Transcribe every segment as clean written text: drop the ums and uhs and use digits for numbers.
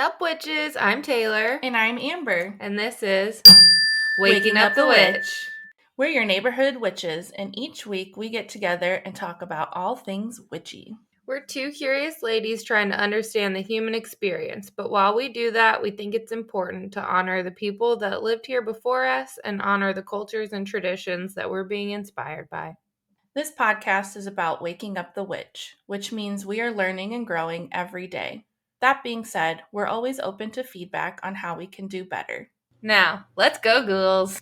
up, witches? I'm Taylor. And I'm Amber. And this is Waking Up the Witch. We're your neighborhood witches, and each week we get together and talk about all things witchy. We're two curious ladies trying to understand the human experience, but while we do that, we think it's important to honor the people that lived here before us and honor the cultures and traditions that we're being inspired by. This podcast is about waking up the witch, which means we are learning and growing every day. That being said, we're always open to feedback on how we can do better. Now, let's go, ghouls.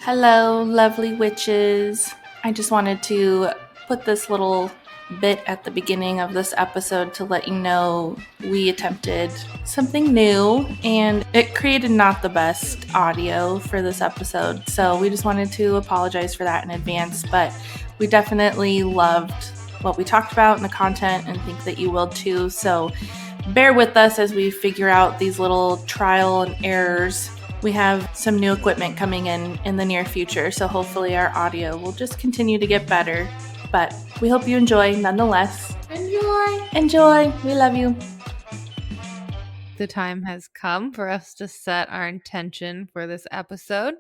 Hello, lovely witches. I just wanted to put this little bit at the beginning of this episode to let you know we attempted something new and it created not the best audio for this episode. So we just wanted to apologize for that in advance, but we definitely loved what we talked about and the content and think that you will too. So bear with us as we figure out these little trial and errors. We have some new equipment coming in the near future, so hopefully our audio will just continue to get better. But we hope you enjoy nonetheless. Enjoy. We love you. The time has come for us to set our intention for this episode.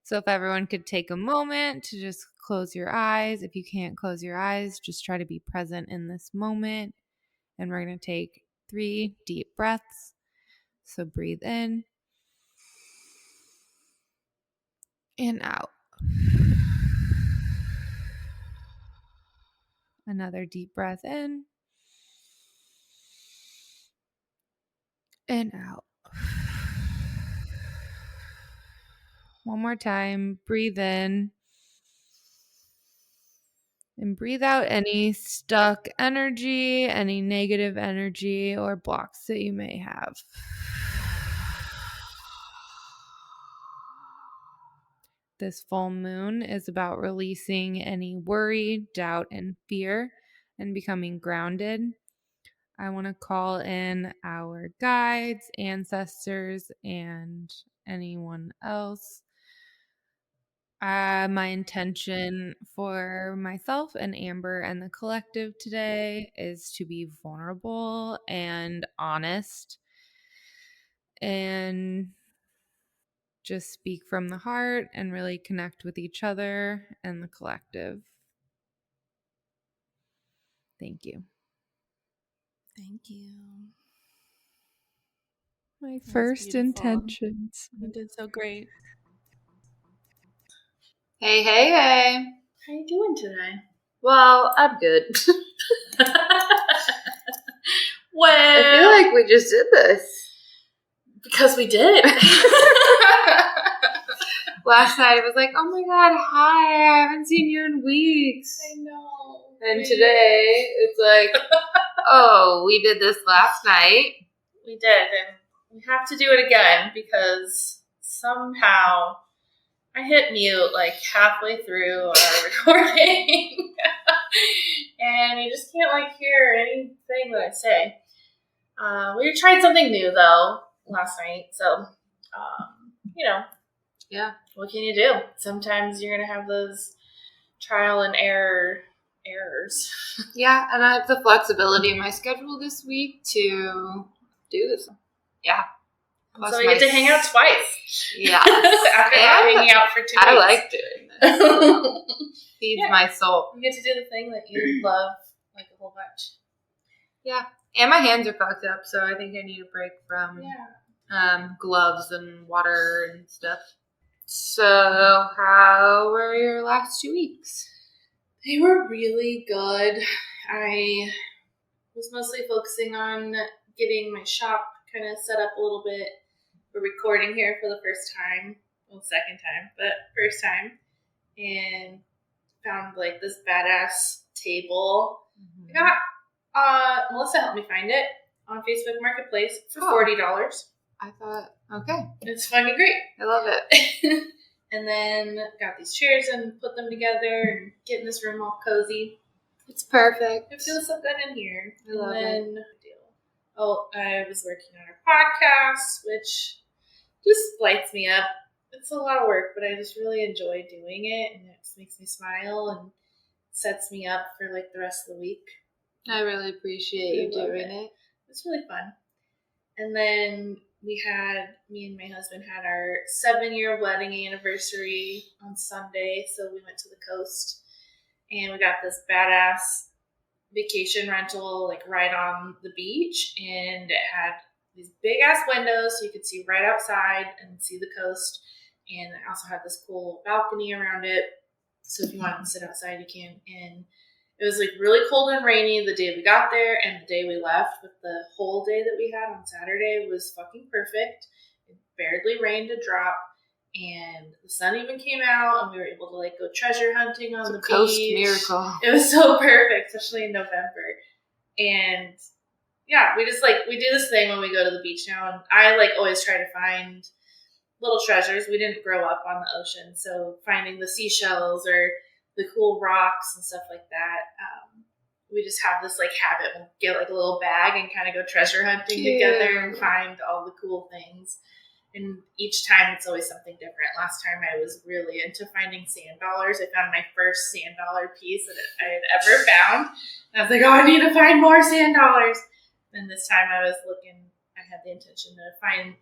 So if everyone could take a moment to just close your eyes. If you can't close your eyes, just try to be present in this moment. And we're going to take 3 deep breaths. So breathe in and out. Another deep breath in and out. One more time. Breathe in and breathe out any stuck energy, any negative energy or blocks that you may have. This full moon is about releasing any worry, doubt, and fear and becoming grounded. I want to call in our guides, ancestors, and anyone else. My intention for myself and Amber and the collective today is to be vulnerable and honest and just speak from the heart and really connect with each other and the collective. Thank you. Thank you. My first intentions. You did so great. Hey. How you doing today? Well, I'm good. Well, I feel like we just did this. Because we did. Last night it was like, oh my god, hi, I haven't seen you in weeks. I know. And today it's like, oh, we did this last night. We did, and we have to do it again because somehow I hit mute like halfway through our recording. And you just can't like hear anything that I say. We tried something new though last night, so Yeah. What can you do? Sometimes you're gonna have those trial and errors. Yeah, and I have the flexibility in my schedule this week to do this. Yeah. Plus so we get to hang out twice. Yeah. After hanging out for 2 weeks. I like doing this. Feeds my soul. You get to do the thing that you love like a whole bunch. Yeah. And my hands are fucked up, so I think I need a break from gloves and water and stuff. So, how were your last 2 weeks? They were really good. I was mostly focusing on getting my shop kind of set up a little bit. We're recording here for the first time. Well, second time, but first time. And found like this badass table. Mm-hmm. I got Melissa helped me find it on Facebook Marketplace for $40. I thought, okay. It's fucking great. I love it. And then got these chairs and put them together and getting this room all cozy. It's perfect. It feels so good in here. I love it. I was working on our podcast, which just lights me up. it's a lot of work, but I just really enjoy doing it, and it just makes me smile and sets me up for like the rest of the week. I really appreciate you doing it. It's really fun. And then me and my husband had our 7-year wedding anniversary on Sunday, so we went to the coast and we got this badass vacation rental like right on the beach, and it had these big ass windows so you could see right outside and see the coast, and it also had this cool balcony around it, so if you wanted to sit outside you can. And it was like really cold and rainy the day we got there and the day we left, but the whole day that we had on Saturday was fucking perfect. It barely rained a drop, and the sun even came out, and we were able to like go treasure hunting on the coast beach. Miracle. It was so perfect, especially in November. And yeah, we just like, we do this thing when we go to the beach now, and I like always try to find little treasures. We didn't grow up on the ocean, so finding the seashells or the cool rocks and stuff like that. We just have this like habit. We'll get like a little bag and kind of go treasure hunting together and find all the cool things. And each time it's always something different. Last time I was really into finding sand dollars. I found my first sand dollar piece that I had ever found. And I was like, oh, I need to find more sand dollars. And this time I had the intention to find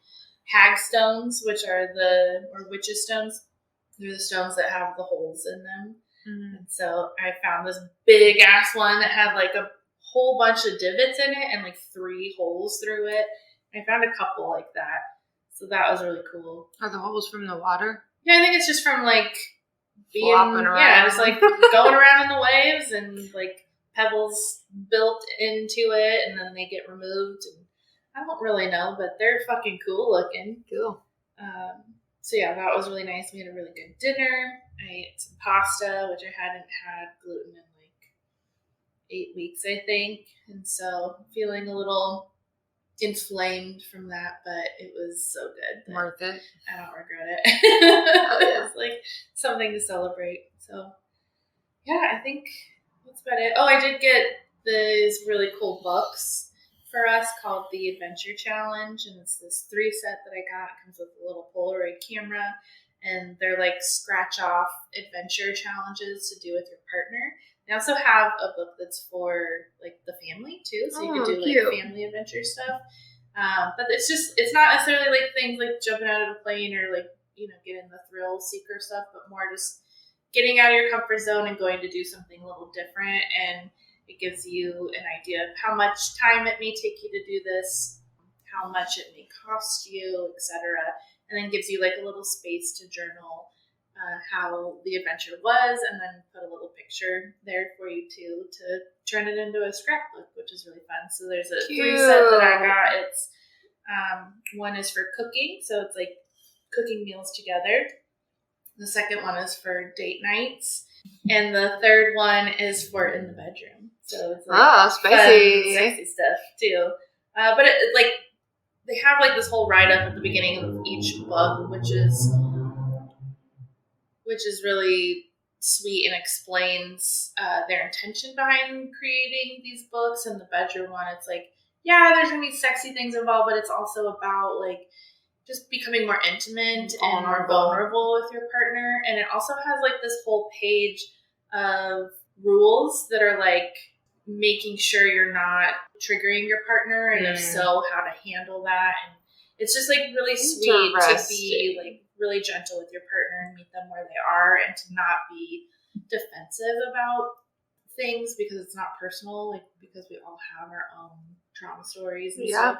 hag stones, which are or witches stones. They're the stones that have the holes in them. Mm-hmm. And so I found this big ass one that had like a whole bunch of divots in it and like 3 holes through it. I found a couple like that. So that was really cool. Are the holes from the water? Yeah, I think it's just from like being flopping around. Yeah, just like going around in the waves and like pebbles built into it, and then they get removed. And I don't really know, but they're fucking cool looking. Cool. So yeah, that was really nice. We had a really good dinner. I ate some pasta, which I hadn't had gluten in like 8 weeks, I think. And so feeling a little inflamed from that, but it was so good. Worth it. I don't regret it. Oh, yeah. It's like something to celebrate. So yeah, I think that's about it. Oh, I did get these really cool books for us called the Adventure Challenge, and it's this 3 set that I got. It comes with a little Polaroid camera, and they're like scratch off adventure challenges to do with your partner. They also have a book that's for like the family too, so you could do like family adventure stuff. But it's not necessarily like things like jumping out of a plane or like, you know, getting the thrill seeker stuff, but more just getting out of your comfort zone and going to do something a little different. And it gives you an idea of how much time it may take you to do this, how much it may cost you, etc. And then gives you like a little space to journal how the adventure was, and then put a little picture there for you too to turn it into a scrapbook, which is really fun. So there's a 3 set that I got. It's one is for cooking, so it's like cooking meals together. The second one is for date nights, and the third one is for in the bedroom. So it's like spicy, fun, sexy stuff too. But it, like they have like this whole write up at the beginning of each book, which is really sweet and explains their intention behind creating these books. And the bedroom one, it's like, yeah, there's gonna be sexy things involved, but it's also about like just becoming more intimate and more vulnerable with your partner. And it also has like this whole page of rules that are like making sure you're not triggering your partner, and if so, how to handle that. And it's just like really sweet to be like really gentle with your partner and meet them where they are, and to not be defensive about things because it's not personal, like because we all have our own trauma stories and stuff.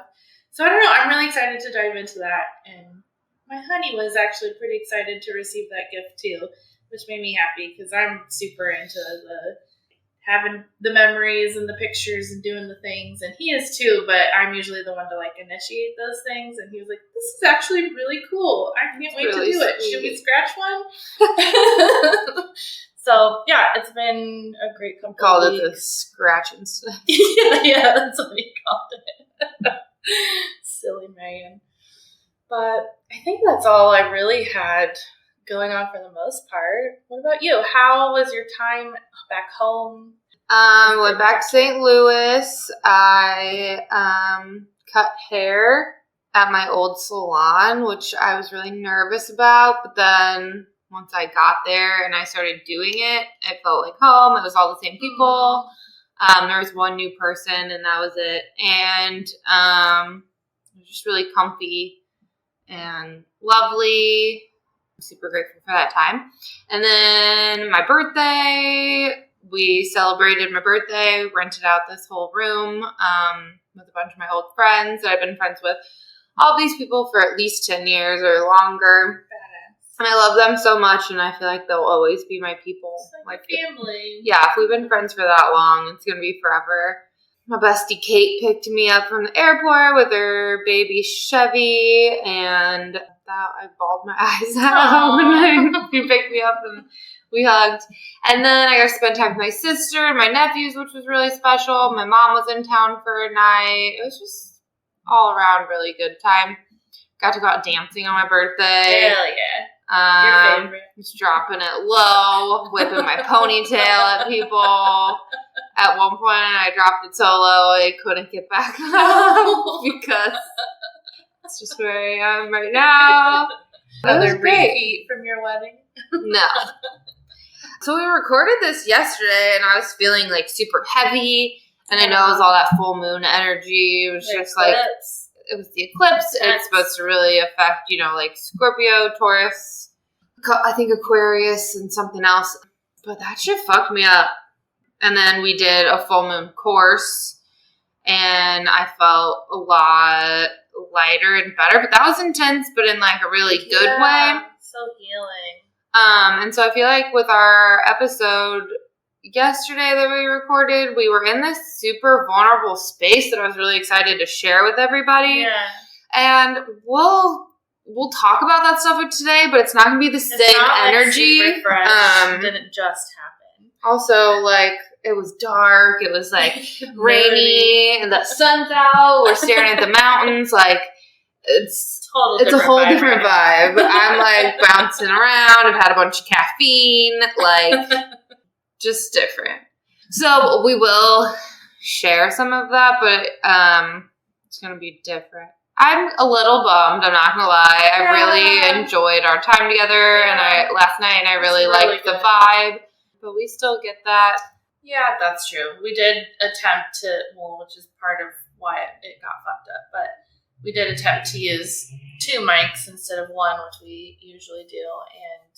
So I don't know, I'm really excited to dive into that, and my honey was actually pretty excited to receive that gift too, which made me happy because I'm super into having the memories and the pictures and doing the things, and he is too, but I'm usually the one to like initiate those things, and he was like, this is actually really cool, I can't wait to do it. Should we scratch one? So yeah, it's been a great couple called of weeks. It the scratch and stuff. yeah, that's what he called it. Silly man. But I think that's all I really had going on for the most part. What about you? How was your time back home? Went back to St. Louis. I cut hair at my old salon, which I was really nervous about. But then once I got there and I started doing it, it felt like home. It was all the same people. There was one new person, and that was it. And it was just really comfy and lovely. I'm super grateful for that time. And then my birthday, we celebrated my birthday, rented out this whole room with a bunch of my old friends that I've been friends with all these people for at least 10 years or longer. Badass. And I love them so much, and I feel like they'll always be my people. It's like family. Yeah, if we've been friends for that long, it's going to be forever. My bestie Kate picked me up from the airport with her baby Chevy, and I bawled my eyes out when he picked me up and we hugged. And then I got to spend time with my sister and my nephews, which was really special. My mom was in town for a night. It was just all around really good time. Got to go out dancing on my birthday. Hell yeah. Your favorite. Just dropping it low, whipping my ponytail at people. At one point, I dropped it so low I couldn't get back up because it's just where I am right now. Another repeat from your wedding? No. So we recorded this yesterday, and I was feeling like super heavy, and I know it was all that full moon energy. It was just like, it was the eclipse. It's supposed to really affect, like Scorpio, Taurus, I think Aquarius, and something else. But that shit fucked me up. And then we did a full moon course, and I felt a lot lighter and better. But that was intense, but in like a really good way. So healing. And so I feel like with our episode yesterday that we recorded, we were in this super vulnerable space that I was really excited to share with everybody. Yeah. And we'll talk about that stuff today, but it's not going to be the same energy. Like super fresh. It didn't just happen. Also, like, it was dark. It was like rainy, and the sun's out. We're staring at the mountains. Like, it's a whole different vibe. I'm like bouncing around. I've had a bunch of caffeine. Like, just different. So we will share some of that, but it's going to be different. I'm a little bummed, I'm not going to lie. I really enjoyed our time together and last night, and I really liked the vibe. But we still get that. Yeah, that's true. We did attempt to, which is part of why it got fucked up, but we did attempt to use 2 mics instead of 1, which we usually do. And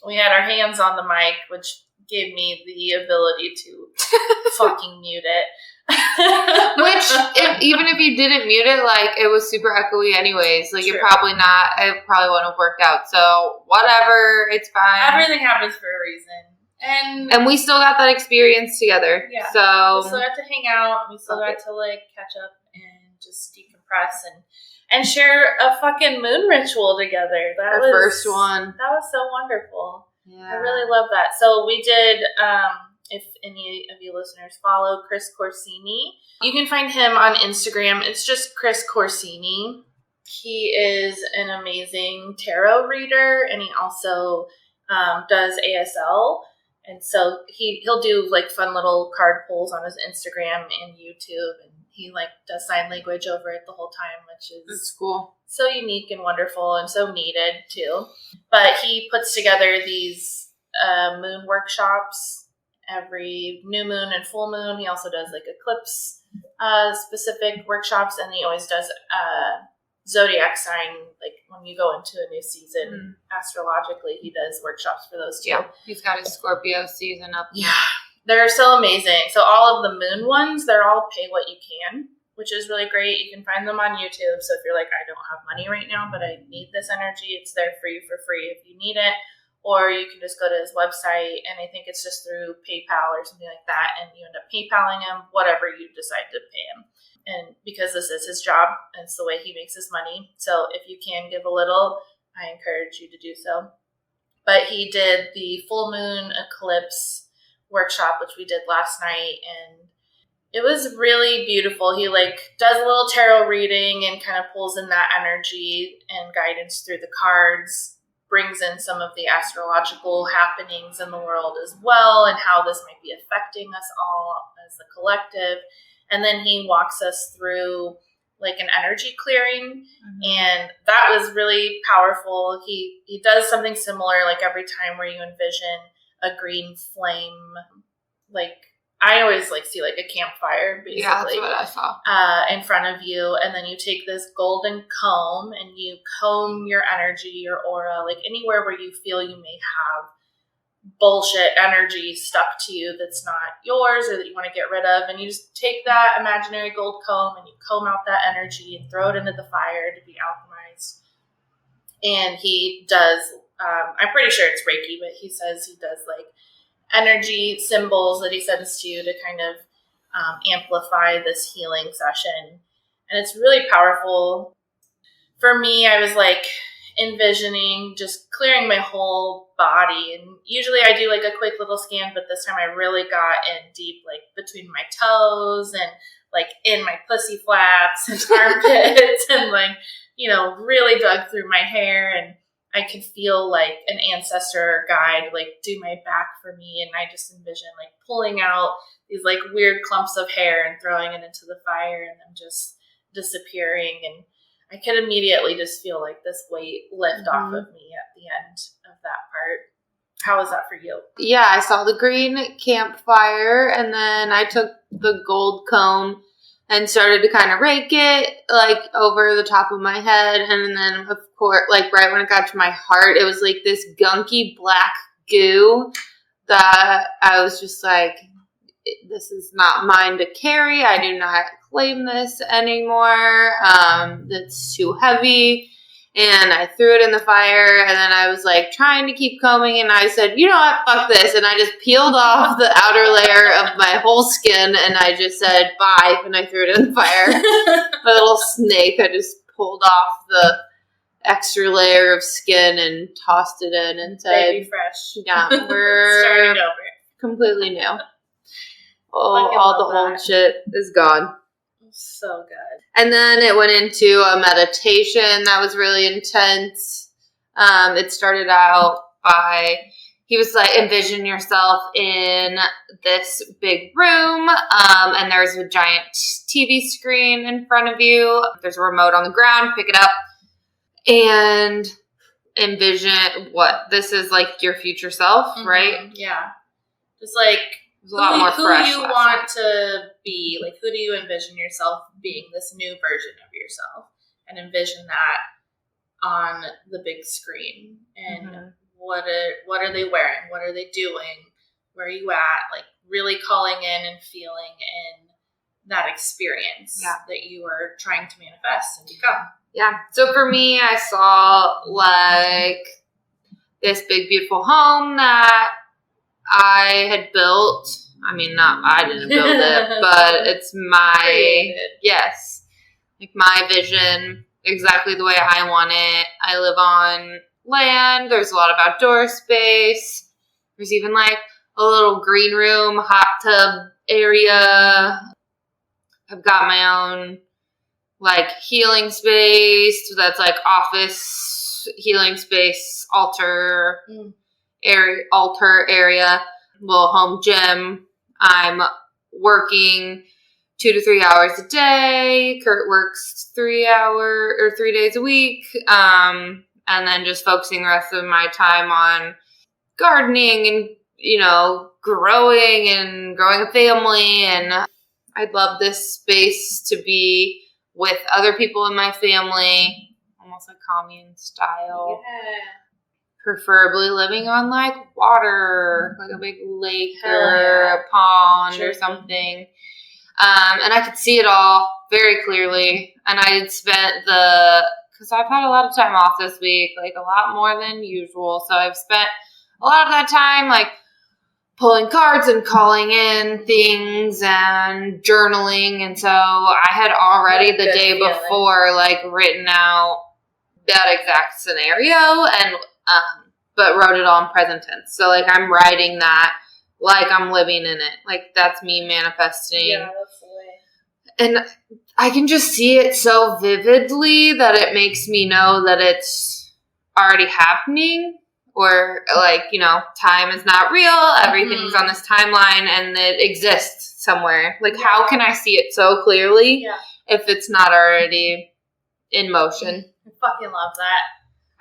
we had our hands on the mic, which gave me the ability to fucking mute it. Even if you didn't mute it, like, it was super echoey anyways. Like, it probably wouldn't have worked out. So, whatever, it's fine. Everything happens for a reason. And we still got that experience together. Yeah. So we still got to hang out. We still got to, like, catch up and just decompress and share a fucking moon ritual together. That was first one. That was so wonderful. Yeah. I really love that. So we did, if any of you listeners follow Chris Corsini, you can find him on Instagram. It's just Chris Corsini. He is an amazing tarot reader, and he also does ASL. And so he'll do like fun little card pulls on his Instagram and YouTube, and he like does sign language over it the whole time, which is that's cool. So unique and wonderful and so needed too. But he puts together these moon workshops every new moon and full moon. He also does like eclipse specific workshops, and he always does zodiac sign, like when you go into a new season astrologically, he does workshops for those too. Yeah, he's got his Scorpio season up. Yeah, they're so amazing. So all of the moon ones, they're all pay what you can, which is really great. You can find them on YouTube. So if you're like, I don't have money right now, but I need this energy, it's there for you for free if you need it. Or you can just go to his website, and I think it's just through PayPal or something like that, and you end up PayPaling him whatever you decide to pay him. And because this is his job, and it's the way he makes his money. So if you can give a little, I encourage you to do so. But he did the full moon eclipse workshop, which we did last night, and it was really beautiful. He like does a little tarot reading and kind of pulls in that energy and guidance through the cards, brings in some of the astrological happenings in the world as well, and how this might be affecting us all as a collective. And then he walks us through like an energy clearing. And that was really powerful. He does something similar like every time where you envision a green flame, like I always like see like a campfire basically. Yeah, that's what I saw. In front of you, and then you take this golden comb and you comb your energy, your aura, like anywhere where you feel you may have bullshit energy stuck to you that's not yours or that you want to get rid of, and you just take that imaginary gold comb and you comb out that energy and throw it into the fire to be alchemized. And he does, I'm pretty sure it's Reiki, but he says he does like energy symbols that he sends to you to kind of amplify this healing session. And it's really powerful. For me, I was like envisioning just clearing my whole body. And usually I do like a quick little scan, but this time I really got in deep, like between my toes and like in my pussy flaps and armpits and like, you know, really dug through my hair, and I could feel like an ancestor or guide like do my back for me. And I just envision like pulling out these like weird clumps of hair and throwing it into the fire and then just disappearing. And I could immediately just feel like this weight lift off of me at the end of that part. How was that for you? Yeah, I saw the green campfire, and then I took the gold comb and started to kind of rake it like over the top of my head. And then of course, like right when it got to my heart, it was like this gunky black goo that I was just like, this is not mine to carry. I do not claim this anymore. It's too heavy. And I threw it in the fire, and then I was like trying to keep combing, and I said, you know what, fuck this. And I just peeled off the outer layer of my whole skin, and I just said, bye, and I threw it in the fire. My little snake, I just pulled off the extra layer of skin and tossed it in and said, baby fresh. Yeah, we're starting over. Completely new. All the old shit is gone. So good. And then it went into a meditation that was really intense. It started out by, he was like, envision yourself in this big room, and there's a giant TV screen in front of you. There's a remote on the ground, pick it up, and envision what? This is like your future self, right? Yeah. Just like, a lot more fresh. Who you want to be, like who do you envision yourself being, this new version of yourself, and envision that on the big screen. And what are they wearing? What are they doing? Where are you at? Like really calling in and feeling in that experience that you are trying to manifest and become. Yeah. So for me, I saw like this big, beautiful home that I had built. I mean, I didn't build it, but it's my, yes, like my vision, exactly the way I want it. I live on land. There's a lot of outdoor space. There's even like a little green room, hot tub area. I've got my own like healing space that's like office healing space, altar area, little home gym. I'm working 2 to 3 hours a day. Kurt works 3 days a week. And then just focusing the rest of my time on gardening and, you know, growing a family. And I'd love this space to be with other people in my family, almost like commune style. Yeah. Preferably living on like water, like a big lake or a pond or something. And I could see it all very clearly. And I had spent because I've had a lot of time off this week, like a lot more than usual. So I've spent a lot of that time like pulling cards and calling in things and journaling. And so I had already the day before like written out that exact scenario and but wrote it all in present tense. So like I'm writing that like I'm living in it. Like that's me manifesting. Yeah, that's the way. And I can just see it so vividly that it makes me know that it's already happening. or like, you know, time is not real, everything's on this timeline and it exists somewhere. Like, how can I see it so clearly if it's not already in motion? I fucking love that.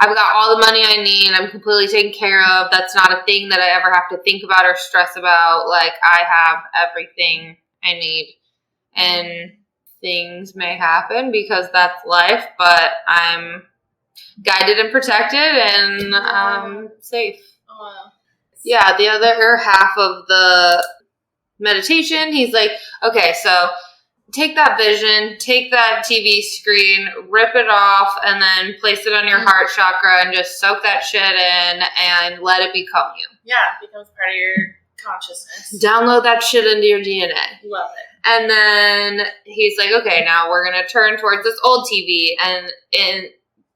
I've got all the money I need. I'm completely taken care of. That's not a thing that I ever have to think about or stress about. Like, I have everything I need. And things may happen because that's life, but I'm guided and protected and safe. Oh, wow. Yeah, the other half of the meditation, he's like, okay, so take that vision, take that TV screen, rip it off, and then place it on your heart chakra and just soak that shit in and let it become you. Yeah, it becomes part of your consciousness. Download that shit into your DNA. Love it. And then he's like, okay, now we're going to turn towards this old TV. And in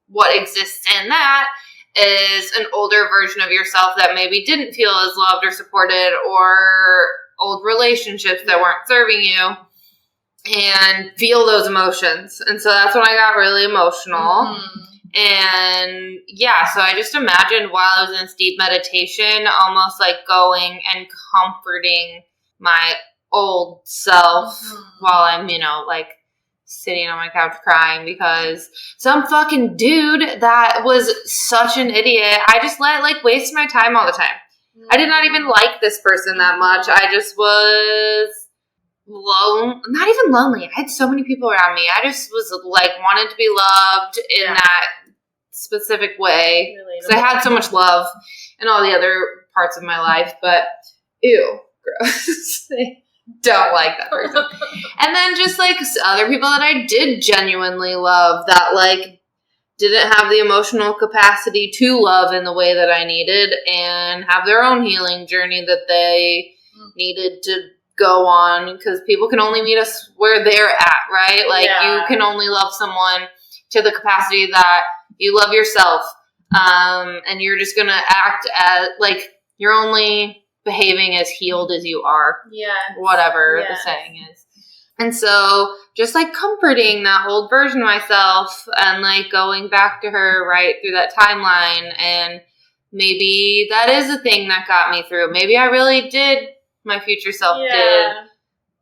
what exists in that is an older version of yourself that maybe didn't feel as loved or supported, or old relationships that weren't serving you, and feel those emotions. And so that's when I got really emotional. And yeah, so I just imagined while I was in this deep meditation, almost like going and comforting my old self while I'm, you know, like sitting on my couch crying because some fucking dude that was such an idiot, I just let like waste my time all the time. I did not even like this person that much. I just was not even lonely. I had so many people around me. I just was like wanted to be loved in that specific way because I had so much love in all the other parts of my life, but ew, gross. Don't like that person. And then just like other people that I did genuinely love that like didn't have the emotional capacity to love in the way that I needed and have their own healing journey that they needed to go on, because people can only meet us where they're at, right? Like you can only love someone to the capacity that you love yourself. And you're just going to act as like you're only behaving as healed as you are. Yeah. Whatever the saying is. And so just like comforting that old version of myself and like going back to her right through that timeline. And maybe that is a thing that got me through. Maybe I really did, my future self did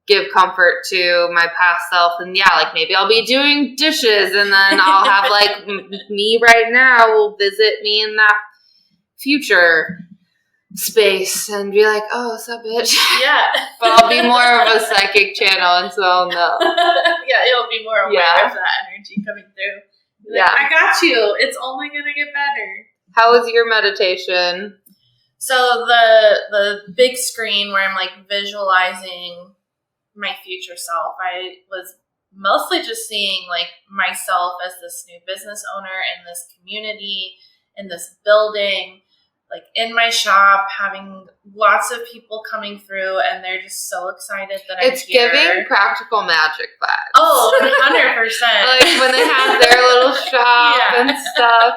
give comfort to my past self. And like maybe I'll be doing dishes and then I'll have like me right now will visit me in that future space and be like, oh, what's up, bitch? Yeah. But I'll be more of a psychic channel, and so I'll know. Yeah, it'll be more aware of that energy coming through. Like, I got you. It's only going to get better. How was your meditation? So the big screen where I'm like visualizing my future self, I was mostly just seeing like myself as this new business owner in this community, in this building, like in my shop, having lots of people coming through, and they're just so excited that I'm here. It's giving practical magic vibes. Oh, 100%. Like when they have their little shop and stuff.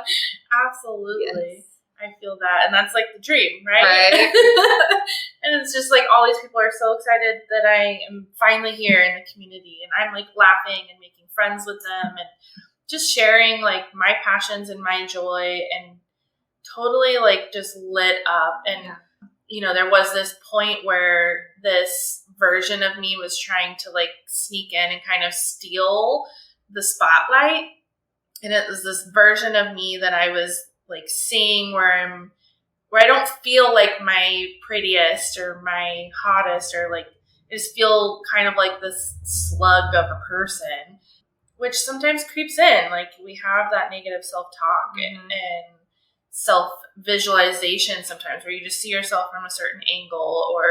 Absolutely. Yes. I feel that. And that's like the dream, right? And it's just like all these people are so excited that I am finally here in the community, and I'm like laughing and making friends with them and just sharing like my passions and my joy, and totally like just lit up. And you know, there was this point where this version of me was trying to like sneak in and kind of steal the spotlight, and it was this version of me that I was like seeing where I don't feel like my prettiest or my hottest, or like I just feel kind of like this slug of a person, which sometimes creeps in. Like we have that negative self-talk and self-visualization sometimes, where you just see yourself from a certain angle or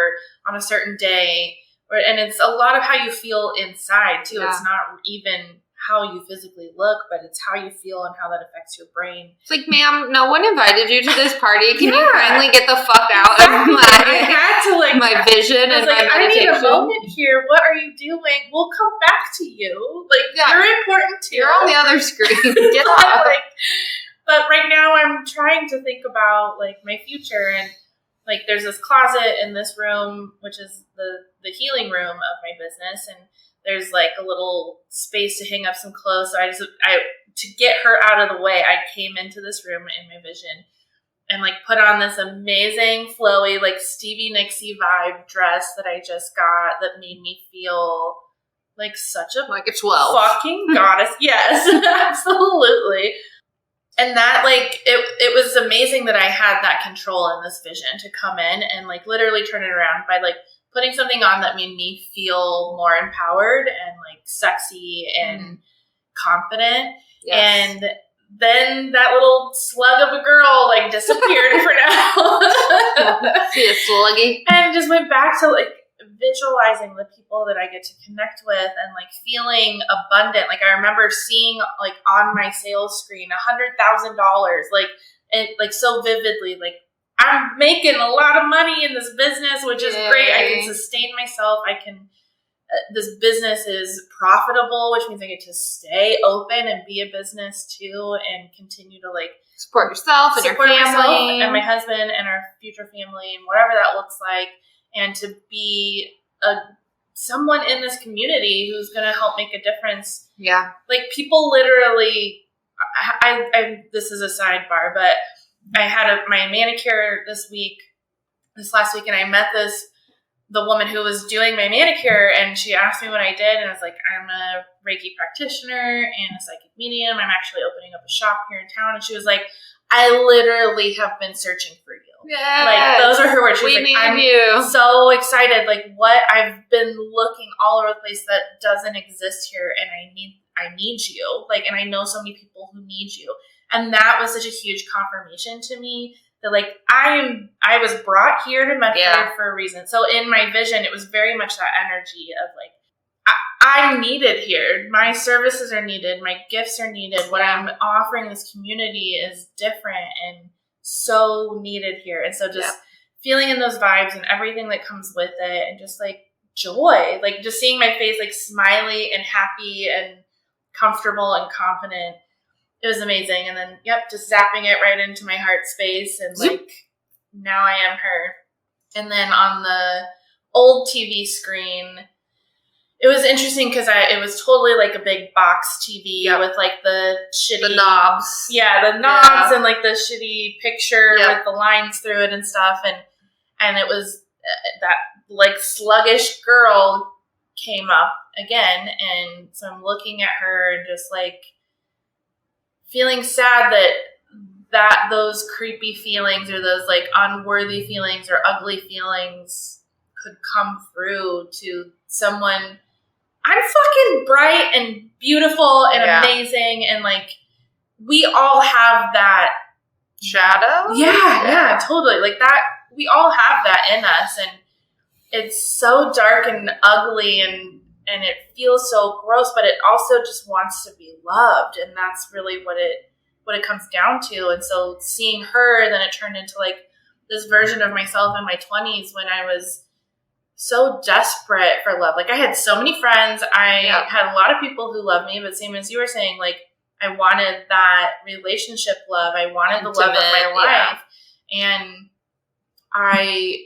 on a certain day, and it's a lot of how you feel inside too. It's not even how you physically look, but it's how you feel and how that affects your brain. It's like, ma'am, no one invited you to this party. Can you kindly get the fuck out of I had to like my vision and my meditation? I need a moment here. What are you doing? We'll come back to you. Like you're important too. You're on the other screen. Get out. But right now I'm trying to think about like my future, and like there's this closet in this room, which is the healing room of my business, and there's like a little space to hang up some clothes. So I to get her out of the way, I came into this room in my vision, and like put on this amazing flowy, like Stevie Nicks-y vibe dress that I just got that made me feel like such a like a 12 fucking goddess. Yes, absolutely. And that, like, it was amazing that I had that control in this vision to come in and, like, literally turn it around by, like, putting something on that made me feel more empowered and, like, sexy and confident. Yes. And then that little slug of a girl, like, disappeared for now. See a sluggy? And just went back to, like, visualizing the people that I get to connect with and like feeling abundant. Like I remember seeing like on my sales screen $100,000, like it like so vividly, like I'm making a lot of money in this business, which is great. I can sustain myself. I can, this business is profitable, which means I get to stay open and be a business too and continue to like support yourself and your family and my husband and our future family and whatever that looks like. And to be someone in this community who's going to help make a difference. Yeah. Like people literally, I this is a sidebar, but I had my manicure this last week, and I met the woman who was doing my manicure, and she asked me what I did, and I was like, I'm a Reiki practitioner and a psychic medium. I'm actually opening up a shop here in town. And she was like, I literally have been searching for you. Yeah, like those are her words. She's we like, need I'm you. So excited. Like what I've been looking all over the place that doesn't exist here, and I need you. Like, and I know so many people who need you, and that was such a huge confirmation to me that like I was brought here to Medford for a reason. So in my vision, it was very much that energy of like I'm needed here. My services are needed. My gifts are needed. What I'm offering this community is different and so needed here. And so just feeling in those vibes and everything that comes with it and just like joy, like just seeing my face like smiley and happy and comfortable and confident. It was amazing. And then, just zapping it right into my heart space. And like, now I am her. And then on the old TV screen, it was interesting because it was totally like a big box TV with like the knobs. Yeah, the knobs and like the shitty picture with the lines through it and stuff. And it was that like sluggish girl came up again. And so I'm looking at her and just like feeling sad that those creepy feelings or those like unworthy feelings or ugly feelings could come through to someone. I'm fucking bright and beautiful and amazing, and like we all have that shadow. Yeah, totally. Like that, we all have that in us, and it's so dark and ugly, and it feels so gross, but it also just wants to be loved, and that's really what it comes down to. And so seeing her, then it turned into like this version of myself in my 20s when I was so desperate for love. Like I had so many friends. I had a lot of people who loved me, but same as you were saying, like I wanted that relationship love. I wanted the love of my life. And I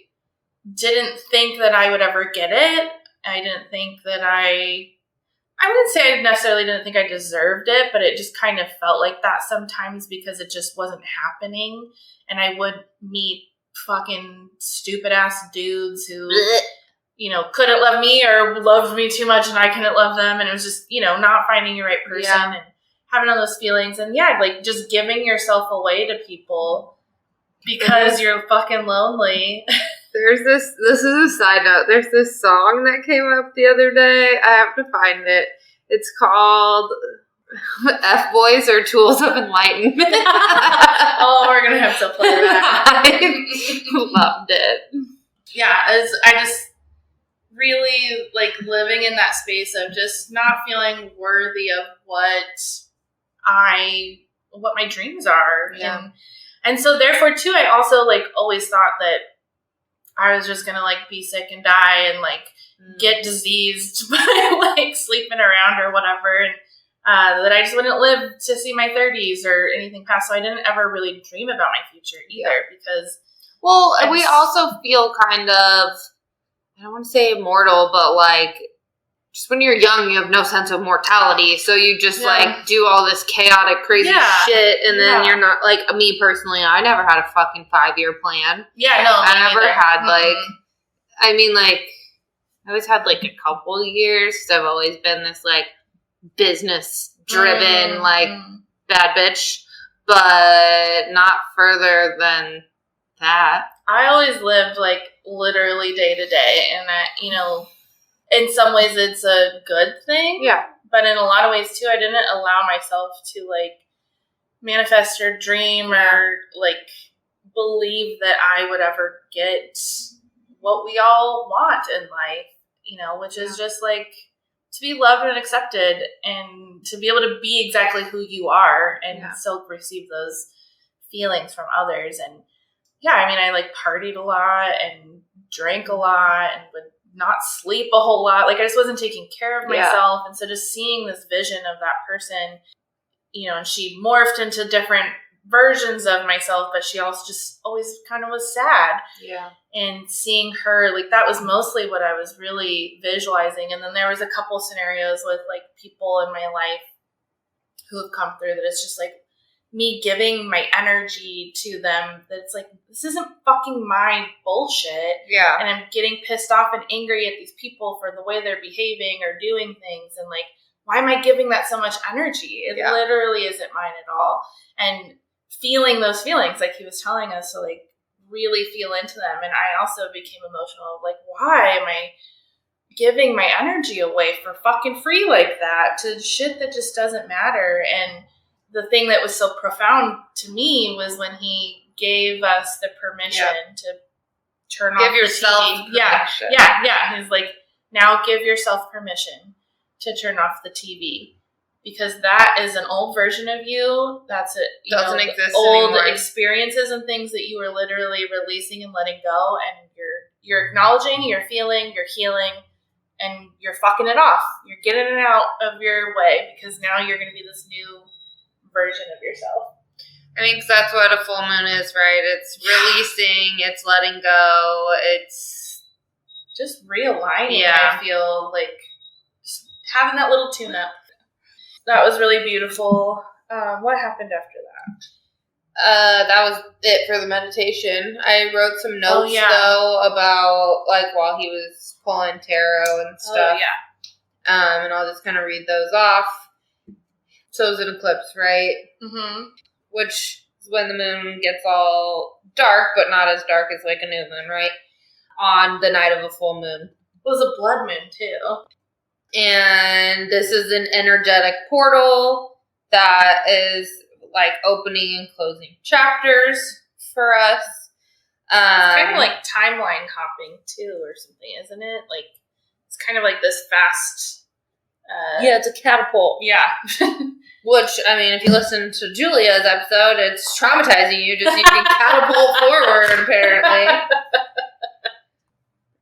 didn't think that I would ever get it. I didn't think that I wouldn't say I necessarily didn't think I deserved it, but it just kind of felt like that sometimes because it just wasn't happening. And I would meet fucking stupid ass dudes who couldn't love me or loved me too much and I couldn't love them, and it was just not finding your right person and having all those feelings and like just giving yourself away to people because you're fucking lonely. There's this is a side note, there's this song that came up the other day. I have to find it. It's called F-Boys or Tools of Enlightenment. Oh, we're going to have to play that. I loved it. Yeah, I just really like living in that space of just not feeling worthy of what my dreams are. Yeah. And so therefore too, I also like always thought that I was just going to like be sick and die and like get diseased by like sleeping around or whatever. And that I just wouldn't live to see my 30s or anything past. So I didn't ever really dream about my future either because... Well, we also feel kind of, I don't want to say immortal, but like just when you're young, you have no sense of mortality. So you just like do all this chaotic, crazy shit. And then you're not like me personally. I never had a fucking 5-year plan. Yeah, no. I never had like, I mean, like, I always had like a couple years. So I've always been this like business driven, like bad bitch, but not further than that. I always lived like literally day to day, and you know, in some ways it's a good thing. Yeah. But in a lot of ways too, I didn't allow myself to like manifest or dream or like believe that I would ever get what we all want in life, you know, which is just like to be loved and accepted and to be able to be exactly who you are and still receive those feelings from others. And yeah, I mean, I like partied a lot and drank a lot and would not sleep a whole lot. Like I just wasn't taking care of myself. And so just seeing this vision of that person, you know, and she morphed into different versions of myself, but she also just always kind of was sad. Yeah. And seeing her, like that was mostly what I was really visualizing. And then there was a couple scenarios with like people in my life who have come through that it's just like me giving my energy to them. That's like, this isn't fucking my bullshit. Yeah. And I'm getting pissed off and angry at these people for the way they're behaving or doing things. And like, why am I giving that so much energy? It literally isn't mine at all. And feeling those feelings, like he was telling us, to like really feel into them. And I also became emotional of like, why am I giving my energy away for fucking free like that to shit that just doesn't matter? And the thing that was so profound to me was when he gave us the permission to turn off yourself the TV. Yeah. He's like, now give yourself permission to turn off the TV. Because that is an old version of you. That's it. Doesn't exist old anymore. Experiences and things that you were literally releasing and letting go, and you're acknowledging, you're feeling, you're healing, and you're fucking it off. You're getting it out of your way because now you're going to be this new version of yourself. I mean, 'cause that's what a full moon is, right? It's releasing, it's letting go, it's just realigning. I feel like just having that little tune-up. That was really beautiful. What happened after that? That was it for the meditation. I wrote some notes, though, about, like, while he was pulling tarot and stuff. Oh, yeah. And I'll just kind of read those off. So it was an eclipse, right? Mm-hmm. Which is when the moon gets all dark, but not as dark as, like, a new moon, right? On the night of a full moon. It was a blood moon, too. And this is an energetic portal that is like opening and closing chapters for us. It's kind of like timeline hopping too, or something, isn't it? Like it's kind of like this fast. It's a catapult. Yeah. Which, I mean, if you listen to Julia's episode, it's traumatizing you. Just you can catapult forward. Apparently,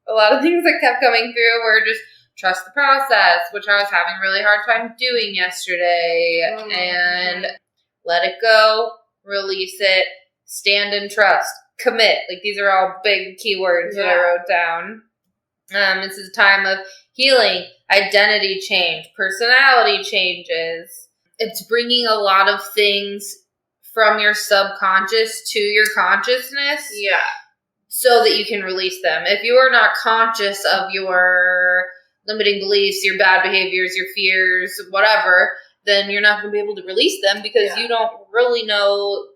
a lot of things that kept coming through were just. Trust the process, which I was having a really hard time doing yesterday. And let it go, release it, stand in trust, commit. Like, these are all big keywords that I wrote down. This is a time of healing, identity change, personality changes. It's bringing a lot of things from your subconscious to your consciousness. Yeah. So that you can release them. If you are not conscious of your limiting beliefs, your bad behaviors, your fears, whatever, then you're not going to be able to release them because you don't really know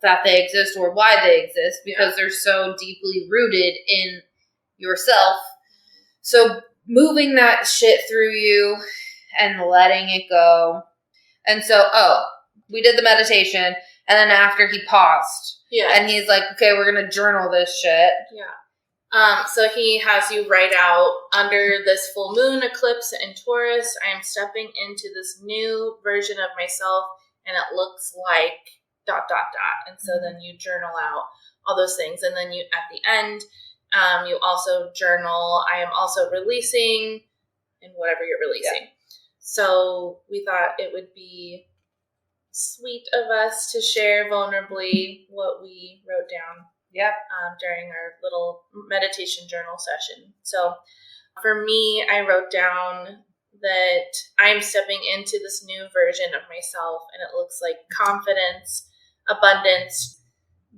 that they exist or why they exist because they're so deeply rooted in yourself. So moving that shit through you and letting it go. And so, we did the meditation, and then after he paused. Yeah. And he's like, okay, we're going to journal this shit. Yeah. So he has you write out, under this full moon eclipse in Taurus, I am stepping into this new version of myself, and it looks like ... And so then you journal out all those things. And then you, at the end, you also journal, I am also releasing, and whatever you're releasing. Yeah. So we thought it would be sweet of us to share vulnerably what we wrote down. Yeah. During our little meditation journal session. So for me, I wrote down that I'm stepping into this new version of myself, and it looks like confidence, abundance,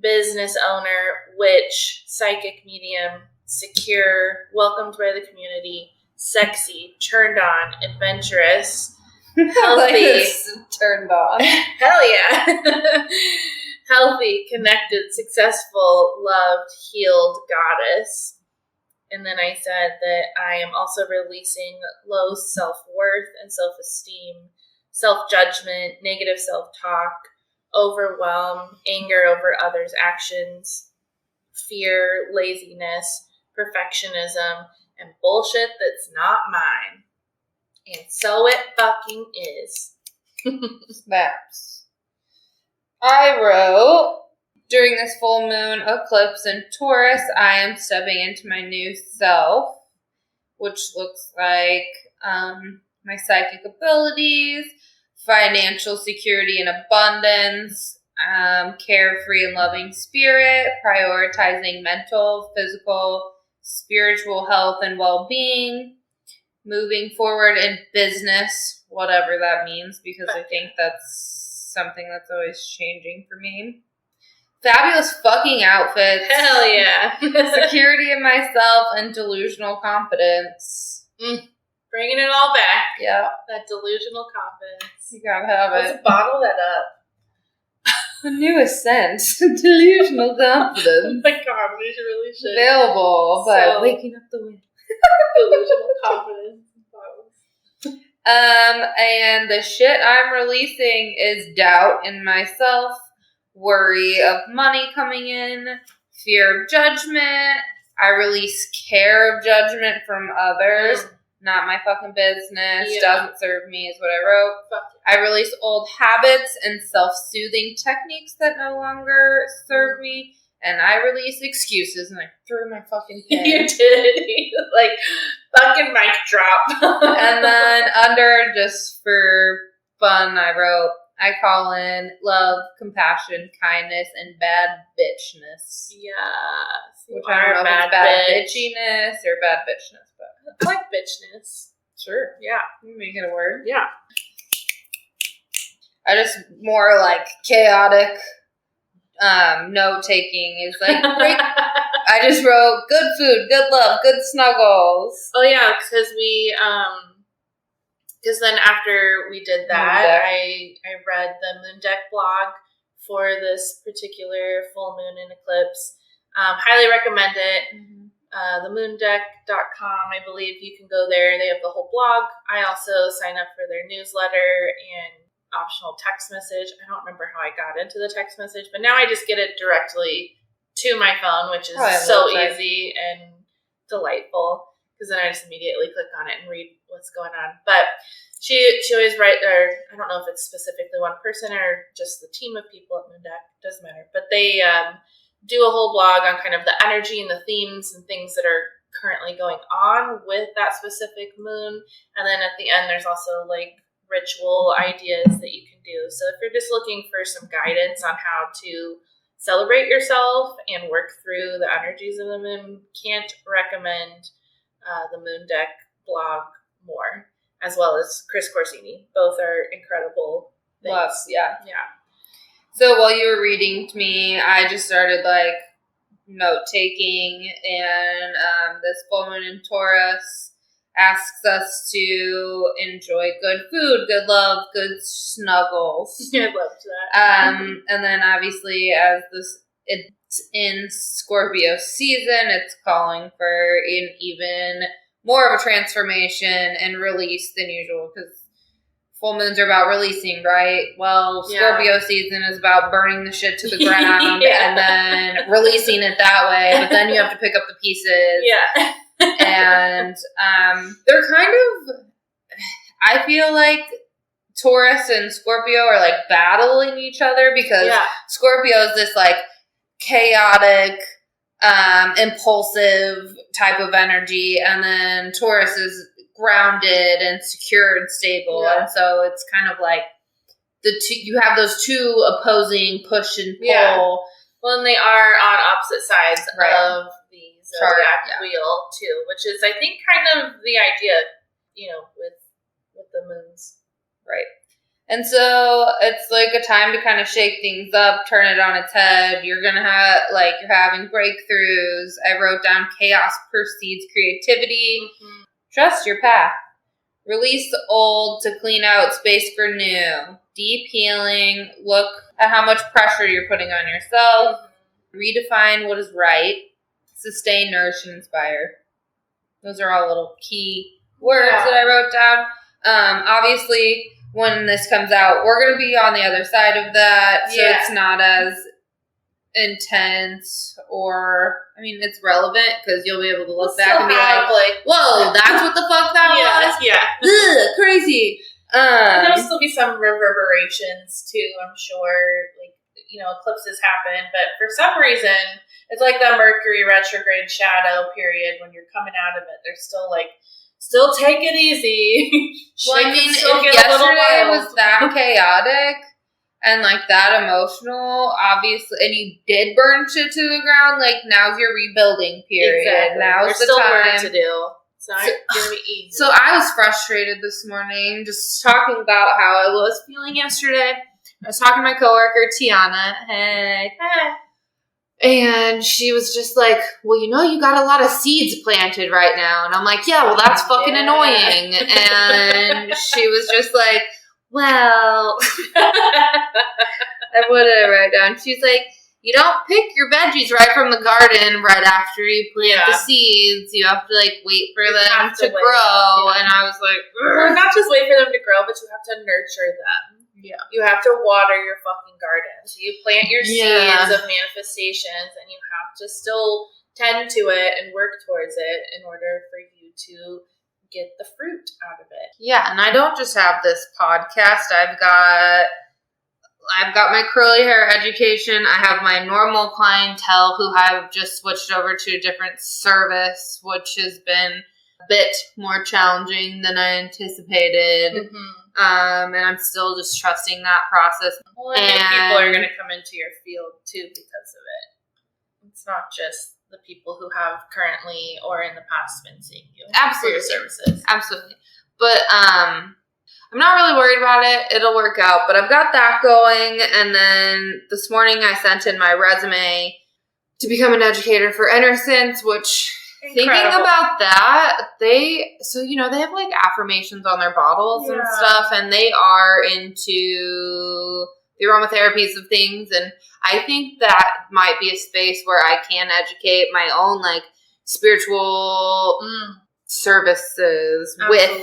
business owner, witch, psychic medium, secure, welcomed by the community, sexy, turned on, adventurous, healthy, turned on. hell yeah, healthy, connected, successful, loved, healed goddess. And then I said that I am also releasing low self-worth and self-esteem, self-judgment, negative self-talk, overwhelm, anger over others' actions, fear, laziness, perfectionism, and bullshit that's not mine. And so it fucking is. Snaps. I wrote, during this full moon eclipse in Taurus, I am stepping into my new self, which looks like my psychic abilities, financial security and abundance, carefree and loving spirit, prioritizing mental, physical, spiritual health and well-being, moving forward in business, whatever that means, because I think that's something that's always changing for me. Fabulous fucking outfits. Hell yeah. Security in myself and delusional confidence. Bringing it all back. Yeah. That delusional confidence. You gotta have it. Let's bottle that up. The newest scent. Delusional confidence. Oh my god, we should. Available by waking up the wind. Delusional confidence. And the shit I'm releasing is doubt in myself, worry of money coming in, fear of judgment. I release care of judgment from others. Not my fucking business. Yeah. Doesn't serve me is what I wrote. I release old habits and self-soothing techniques that no longer serve me. And I release excuses, and I threw my fucking pen. You did. Like, fucking mic drop. And then under, just for fun, I wrote, I call in love, compassion, kindness, and bad bitchness. Yes. Which I don't know if it's bad bitchiness or bad bitchness, but I like bitchness. Sure. Yeah. You make it a word. Yeah. I just more like chaotic note taking is like great. I just wrote good food, good love, good snuggles. Oh yeah, because then after we did that, I read the Moon Deck blog for this particular full moon and eclipse. Highly recommend it. Mm-hmm. TheMoonDeck.com, I believe you can go there. They have the whole blog. I also sign up for their newsletter and optional text message. I don't remember how I got into the text message, but now I just get it directly to my phone, which is so easy and delightful, because then I just immediately click on it and read what's going on. But she always writes, or I don't know if it's specifically one person or just the team of people at Moon Deck, doesn't matter, but they do a whole blog on kind of the energy and the themes and things that are currently going on with that specific moon. And then at the end, there's also like ritual ideas that you can do. So if you're just looking for some guidance on how to celebrate yourself and work through the energies of the moon, can't recommend the Moon Deck blog more, as well as Chris Corsini. Both are incredible things. Love, yeah. Yeah. So while you were reading to me, I just started like note taking, and this full moon in Taurus asks us to enjoy good food, good love, good snuggles. I loved that. And then obviously as it's in Scorpio season, it's calling for an even more of a transformation and release than usual, because full moons are about releasing, right? Well, Scorpio season is about burning the shit to the ground and then releasing it that way, but then you have to pick up the pieces. Yeah. And they're kind of, I feel like Taurus and Scorpio are like battling each other, because Scorpio is this like chaotic, impulsive type of energy, and then Taurus is grounded and secure and stable. And so it's kind of like you have those two opposing push and pull. Well, and they are on opposite sides of the zodiac wheel too, which is, I think, kind of the idea, with with the moons. Right. And so it's like a time to kind of shake things up, turn it on its head. You're going to have, like, you're having breakthroughs. I wrote down chaos precedes creativity. Mm-hmm. Trust your path. Release the old to clean out space for new. Deep healing. Look at how much pressure you're putting on yourself. Mm-hmm. Redefine what is right. Sustain, nourish, and inspire. Those are all little key words that I wrote down. Obviously, when this comes out, we're going to be on the other side of that, so it's not as intense, or, I mean, it's relevant, because you'll be able to look back and be like, whoa, that's what the fuck that was? Yeah. Ugh, crazy. And there'll still be some reverberations, too, I'm sure. Like, eclipses happen, but for some reason, it's like the Mercury retrograde shadow period. When you're coming out of it, they're still like, still take it easy. Well, I mean, if yesterday was that chaotic and, like, that emotional, obviously, and you did burn shit to the ground, like, now's your rebuilding period. Exactly. Now's the time. To do. It's not going to be easy. So I was frustrated this morning, just talking about how I was feeling yesterday. I was talking to my coworker, Tiana. Hey. And she was just like, well, you got a lot of seeds planted right now. And I'm like, yeah, well, that's fucking annoying. And she was just like, well, I put it right down. She's like, you don't pick your veggies right from the garden right after you plant the seeds. You have to, like, wait for them to grow. And I was like, well, not just wait for them to grow, but you have to nurture them. Yeah. You have to water your fucking garden. So you plant your seeds of manifestations, and you have to still tend to it and work towards it in order for you to get the fruit out of it. Yeah, and I don't just have this podcast. I've got my curly hair education. I have my normal clientele who have just switched over to a different service, which has been a bit more challenging than I anticipated. Mm-hmm. And I'm still just trusting that process. Well, and people are going to come into your field too because of it. It's not just the people who have currently or in the past been seeing you. Absolutely. For your services. Absolutely. But I'm not really worried about it. It'll work out. But I've got that going. And then this morning I sent in my resume to become an educator for Innocence, which... Incredible. Thinking about that, they have, like, affirmations on their bottles and stuff, and they are into the aromatherapies of things, and I think that might be a space where I can educate my own, like, spiritual services with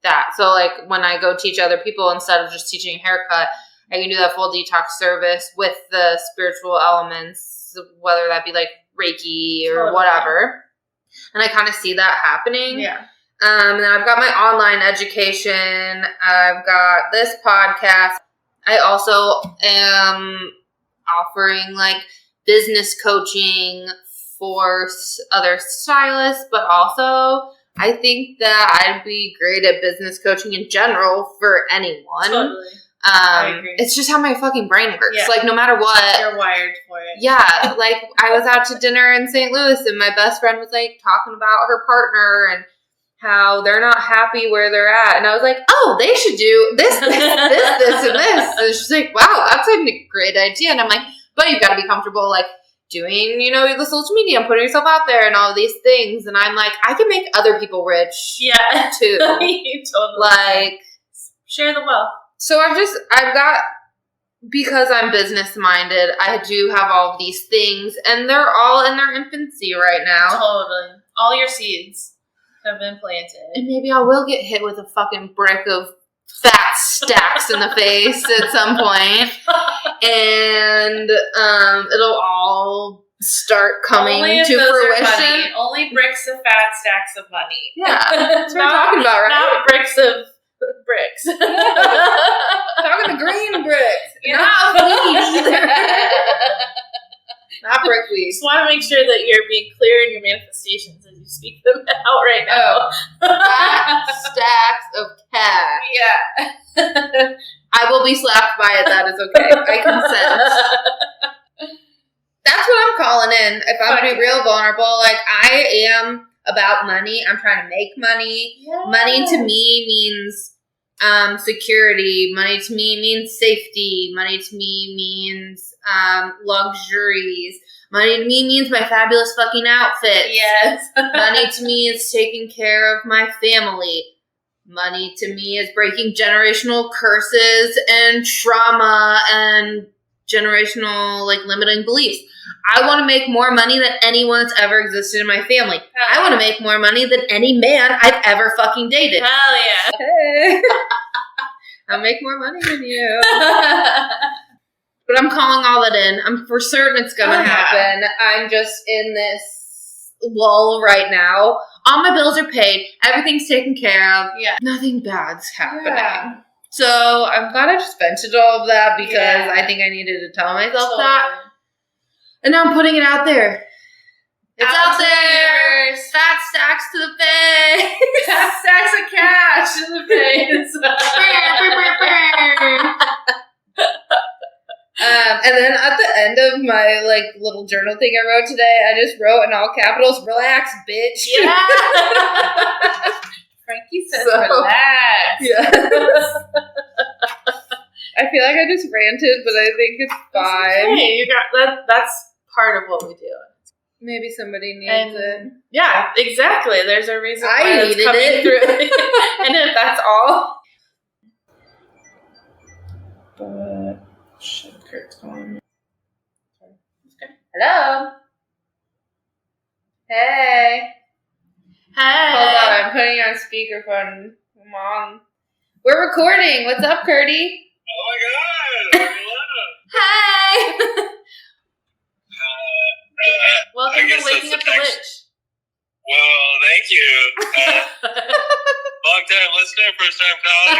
that. So, like, when I go teach other people, instead of just teaching a haircut, I can do that full detox service with the spiritual elements, whether that be, like, Reiki or whatever. And I kind of see that happening. Yeah. And then I've got my online education. I've got this podcast. I also am offering, like, business coaching for other stylists, but also I think that I'd be great at business coaching in general for anyone. Totally. I agree. It's just how my fucking brain works. Yeah. Like, no matter what. You're wired for it. Yeah. Like, I was out to dinner in St. Louis, and my best friend was, like, talking about her partner and how they're not happy where they're at. And I was like, oh, they should do this, and this. And she's like, wow, that's a great idea. And I'm like, but you've got to be comfortable, like, doing, the social media and putting yourself out there and all these things. And I'm like, I can make other people rich. Yeah. Too. You totally like, share the wealth. So I've got, because I'm business minded, I do have all of these things, and they're all in their infancy right now. Totally. All your seeds have been planted. And maybe I will get hit with a fucking brick of fat stacks in the face at some point. And it'll all start coming to fruition. Only bricks of fat stacks of money. Yeah. That's what we're talking about, right? Not bricks of bricks. Talking the green bricks. Not weed either. Not brickweed. Just want to make sure that you're being clear in your manifestations as you speak them out right now. Stacks of cash. Yeah. I will be slapped by it. That is okay. I consent. That's what I'm calling in. If I'm to be real vulnerable, like, I am about money. I'm trying to make money. Yes. Money to me means security. Money to me means safety. Money to me means luxuries. Money to me means my fabulous fucking outfits. Yes. Money to me is taking care of my family. Money to me is breaking generational curses and trauma and generational, like, limiting beliefs. I want to make more money than anyone that's ever existed in my family. I want to make more money than any man I've ever fucking dated. Hell yeah. Hey. I'll make more money than you. But I'm calling all that in. I'm for certain it's going to happen. I'm just in this lull right now. All my bills are paid. Everything's taken care of. Yeah. Nothing bad's happening. Yeah. So I'm glad I just vented all of that because I think I needed to tell myself that. And now I'm putting it out there. It's out there. Fat stacks to the face. Fat stacks of cash to the face. And then at the end of my, like, little journal thing I wrote today, I just wrote in all capitals, relax, bitch. Yeah. Frankie says relax. Yeah. I feel like I just ranted, but I think it's fine. Okay, you got that. That's part of what we do. Maybe somebody needs it. Yeah, exactly. There's a reason why I it's needed coming it. through. And if that's all. But shit, Kurt's calling me. Okay. Hello. Hey. Hey. Hold on, I'm putting you on speakerphone. Come on. We're recording. What's up, Curdy? Oh my god! Hello! Hey. Welcome to Waking Up the Witch. Well, thank you. Long time listener, first time caller.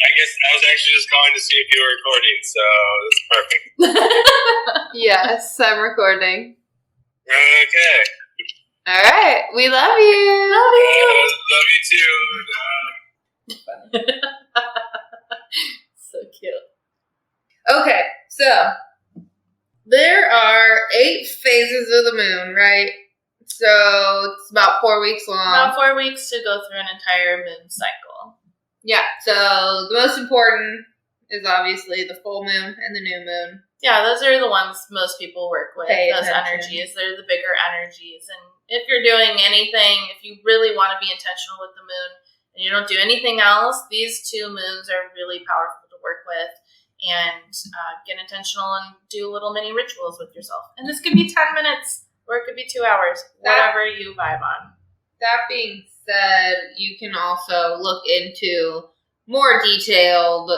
I guess I was actually just calling to see if you were recording, so that's perfect. Yes, I'm recording. Okay. All right. We love you. Love you too. So cute. Okay, so there are 8 phases of the moon, right? So it's about 4 weeks long. About 4 weeks to go through an entire moon cycle. Yeah, so the most important is obviously the full moon and the new moon. Yeah, those are the ones most people work with, those attention. energies. They're the bigger energies. And if you're doing anything, if you really want to be intentional with the moon and you don't do anything else, these 2 moons are really powerful to work with. And get intentional and do little mini rituals with yourself. And this could be 10 minutes or it could be 2 hours, whatever you vibe on. That being said, you can also look into more detailed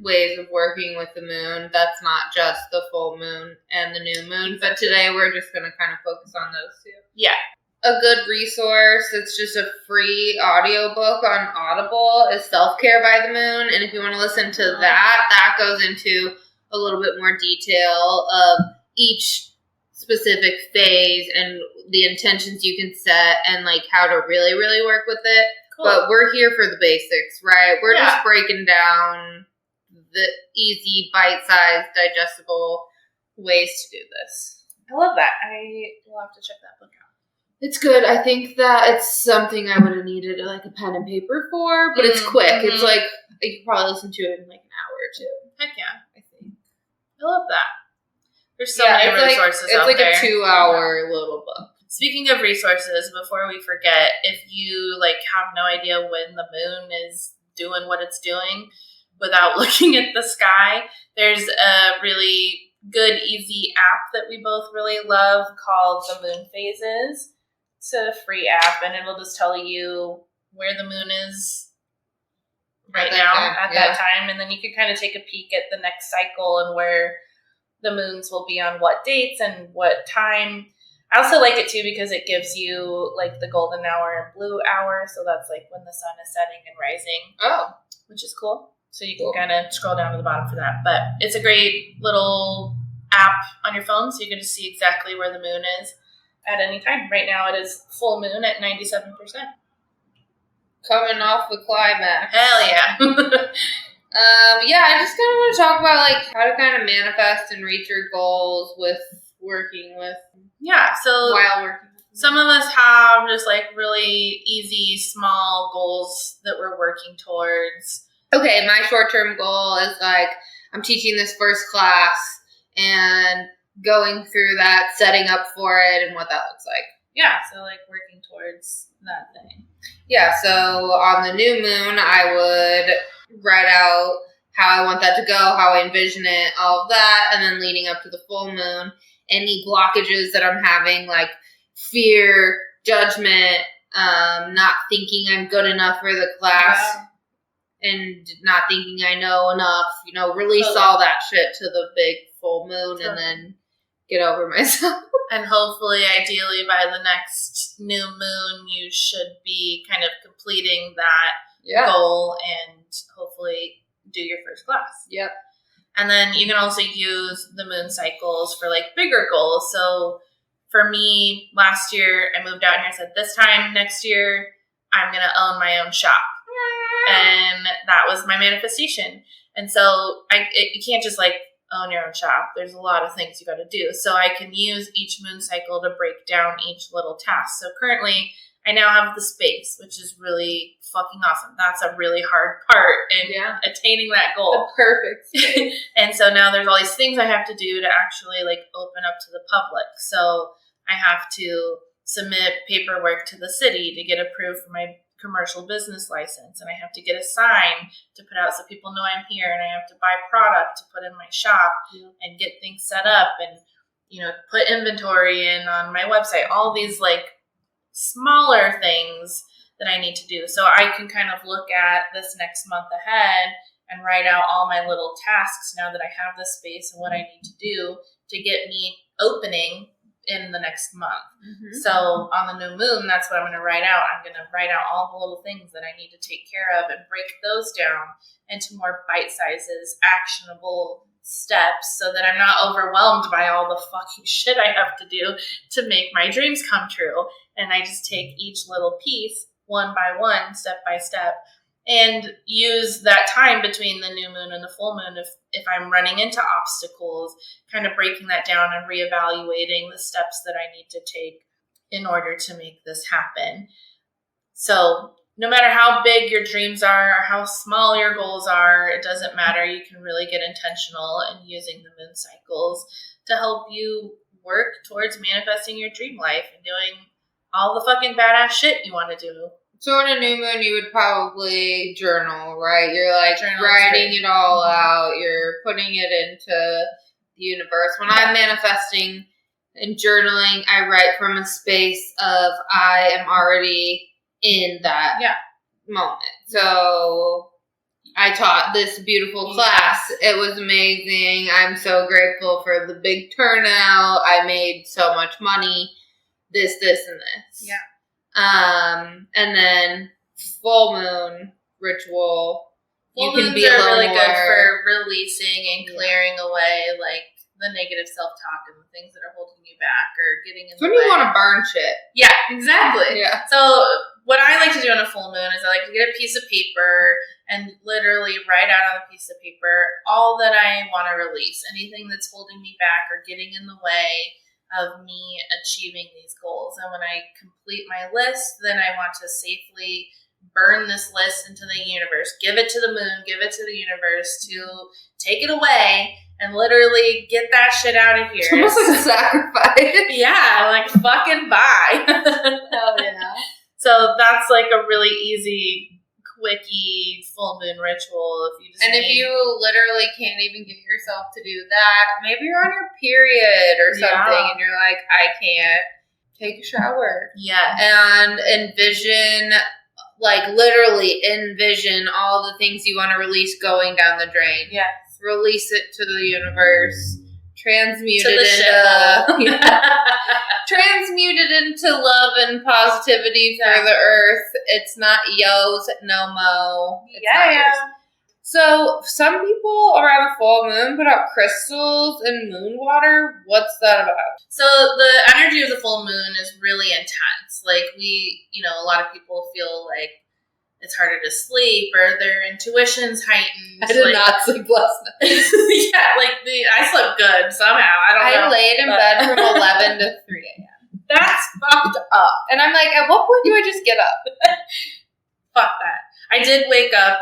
ways of working with the moon. That's not just the full moon and the new moon. But today we're just going to kind of focus on those 2. Yeah. A good resource, it's just a free audiobook on Audible, is Self-Care by the Moon. And if you want to listen to that goes into a little bit more detail of each specific phase and the intentions you can set and, like, how to really, really work with it. Cool. But we're here for the basics, right? We're just breaking down the easy, bite-sized, digestible ways to do this. I love that. I will have to check that book out. It's good. I think that it's something I would have needed, like, a pen and paper for, but it's quick. Mm-hmm. It's like, you could probably listen to it in, like, an hour or 2. Heck yeah. I think. I love that. There's so many resources out there. It's like a 2-hour little book. Speaking of resources, before we forget, if you, like, have no idea when the moon is doing what it's doing without looking at the sky, there's a really good, easy app that we both really love called the Moon Phases. It's a free app, and it'll just tell you where the moon is right now at that time, and then you can kind of take a peek at the next cycle and where the moons will be on what dates and what time. I also like it, too, because it gives you, like, the golden hour and blue hour, so that's, like, when the sun is setting and rising. Oh. Which is cool. So you can kind of scroll down to the bottom for that. But it's a great little app on your phone, so you can just see exactly where the moon is at any time. Right now it is full moon at 97%. Coming off the climax. Hell yeah. I just kind of want to talk about, like, how to kind of manifest and reach your goals with working with. Yeah, so While working. some of us have just like really easy, small goals that we're working towards. Okay, my short-term goal is like I'm teaching this first class and going through that, setting up for it, and what that looks like. Yeah, so like working towards that thing. Yeah, so on the new moon, I would write out how I want that to go, how I envision it, all of that, and then leading up to the full moon, any blockages that I'm having, like fear, judgment, not thinking I'm good enough for the class, and not thinking I know enough, release all that shit to the big full moon and then get over myself. And hopefully, ideally, by the next new moon, you should be kind of completing that goal and hopefully do your first class. Yep. And then you can also use the moon cycles for like bigger goals. So for me, last year, I moved out here and said, this time next year, I'm going to own my own shop. And that was my manifestation. And so you can't just like own your own shop. There's a lot of things you got to do. So I can use each moon cycle to break down each little task. So currently I now have the space, which is really fucking awesome. That's a really hard part in attaining that goal. The perfect space. And so now there's all these things I have to do to actually like open up to the public. So I have to submit paperwork to the city to get approved for my commercial business license, and I have to get a sign to put out so people know I'm here, and I have to buy product to put in my shop and get things set up and put inventory in on my website, all these like smaller things that I need to do. So I can kind of look at this next month ahead and write out all my little tasks now that I have the space and what I need to do to get me opening in the next month. Mm-hmm. So on the new moon, that's what I'm going to write out. I'm going to write out all the little things that I need to take care of and break those down into more bite sizes, actionable steps, so that I'm not overwhelmed by all the fucking shit I have to do to make my dreams come true. And I just take each little piece one by one, step by step, and use that time between the new moon and the full moon if I'm running into obstacles, kind of breaking that down and reevaluating the steps that I need to take in order to make this happen. So no matter how big your dreams are or how small your goals are, it doesn't matter. You can really get intentional in using the moon cycles to help you work towards manifesting your dream life and doing all the fucking badass shit you want to do. So on a new moon, you would probably journal, right? You're like writing it all out. You're putting it into the universe. When I'm manifesting and journaling, I write from a space of I am already in that moment. So I taught this beautiful class. It was amazing. I'm so grateful for the big turnout. I made so much money. This, and this. Yeah. And then full moon ritual. Full moons are really good for releasing and clearing away like the negative self-talk and the things that are holding you back or getting in the way. When you want to burn shit. Yeah, exactly. Yeah. So what I like to do on a full moon is I like to get a piece of paper and literally write out on a piece of paper all that I want to release. Anything that's holding me back or getting in the way of me achieving these goals. And when I complete my list, then I want to safely burn this list into the universe, give it to the moon, give it to the universe to take it away and literally get that shit out of here. It's almost like a sacrifice. Yeah, like fucking bye. Hell yeah. So that's like a really easy, quickie full moon ritual. If you literally can't even get yourself to do that, maybe you're on your period or something and you're like, I can't take a shower. Yeah. And envision, like literally envision all the things you want to release going down the drain. Yes. Release it to the universe. Transmute to it into transmute it into love and positivity for the earth. It's not yos, no mo. So some people around the full moon put out crystals and moon water. What's that about? So the energy of the full moon is really intense. Like a lot of people feel like it's harder to sleep, or their intuition's heightened. I did not sleep last night. Yeah, like I slept good somehow. I don't know. I laid in bed from 11 to 3 a.m. That's fucked up. And I'm like, at what point do I just get up? Fuck that. I did wake up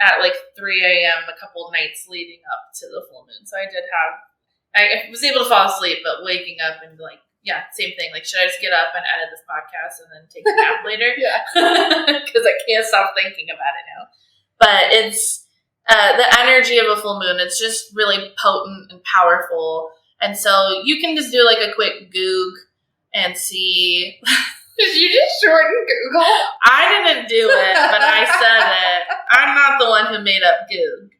at like 3 a.m. a couple nights leading up to the full moon. So I was able to fall asleep, but waking up and like, yeah, same thing. Like, should I just get up and edit this podcast and then take a nap later? Yeah. Because I can't stop thinking about it now. But it's the energy of a full moon. It's just really potent and powerful. And so you can just do like a quick Goog and see. Did you just shorten Google? I didn't do it, but I said it. I'm not the one who made up Goog.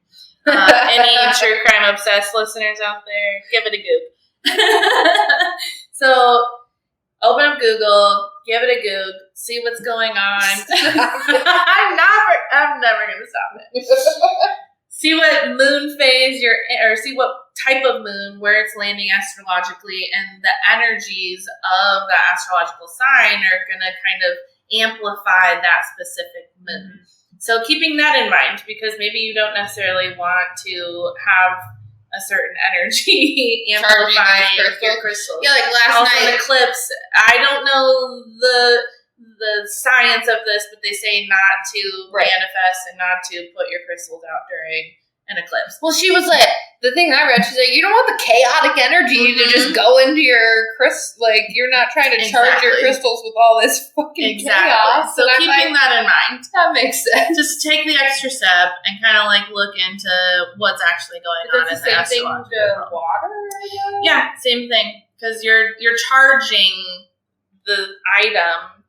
Any true crime obsessed listeners out there, give it a Goog. So, open up Google, give it a Goog, see what's going on. I'm never going to stop it. See what moon phase you're in, or see what type of moon, where it's landing astrologically, and the energies of the astrological sign are going to kind of amplify that specific moon. So keeping that in mind, because maybe you don't necessarily want to have a certain energy amplifying your crystals. Yeah, like last also, night. an eclipse. I don't know the science of this, but they say not to manifest and not to put your crystals out during an eclipse. Well, she was like, the thing I read, she's like, you don't want the chaotic energy to just go into your crystal. Like, you're not trying to charge your crystals with all this fucking chaos. So keeping that in mind. That makes sense. Just take the extra step and kind of like look into what's actually going on in the same thing astrological to water, I guess? Yeah, same thing. Because you're charging the item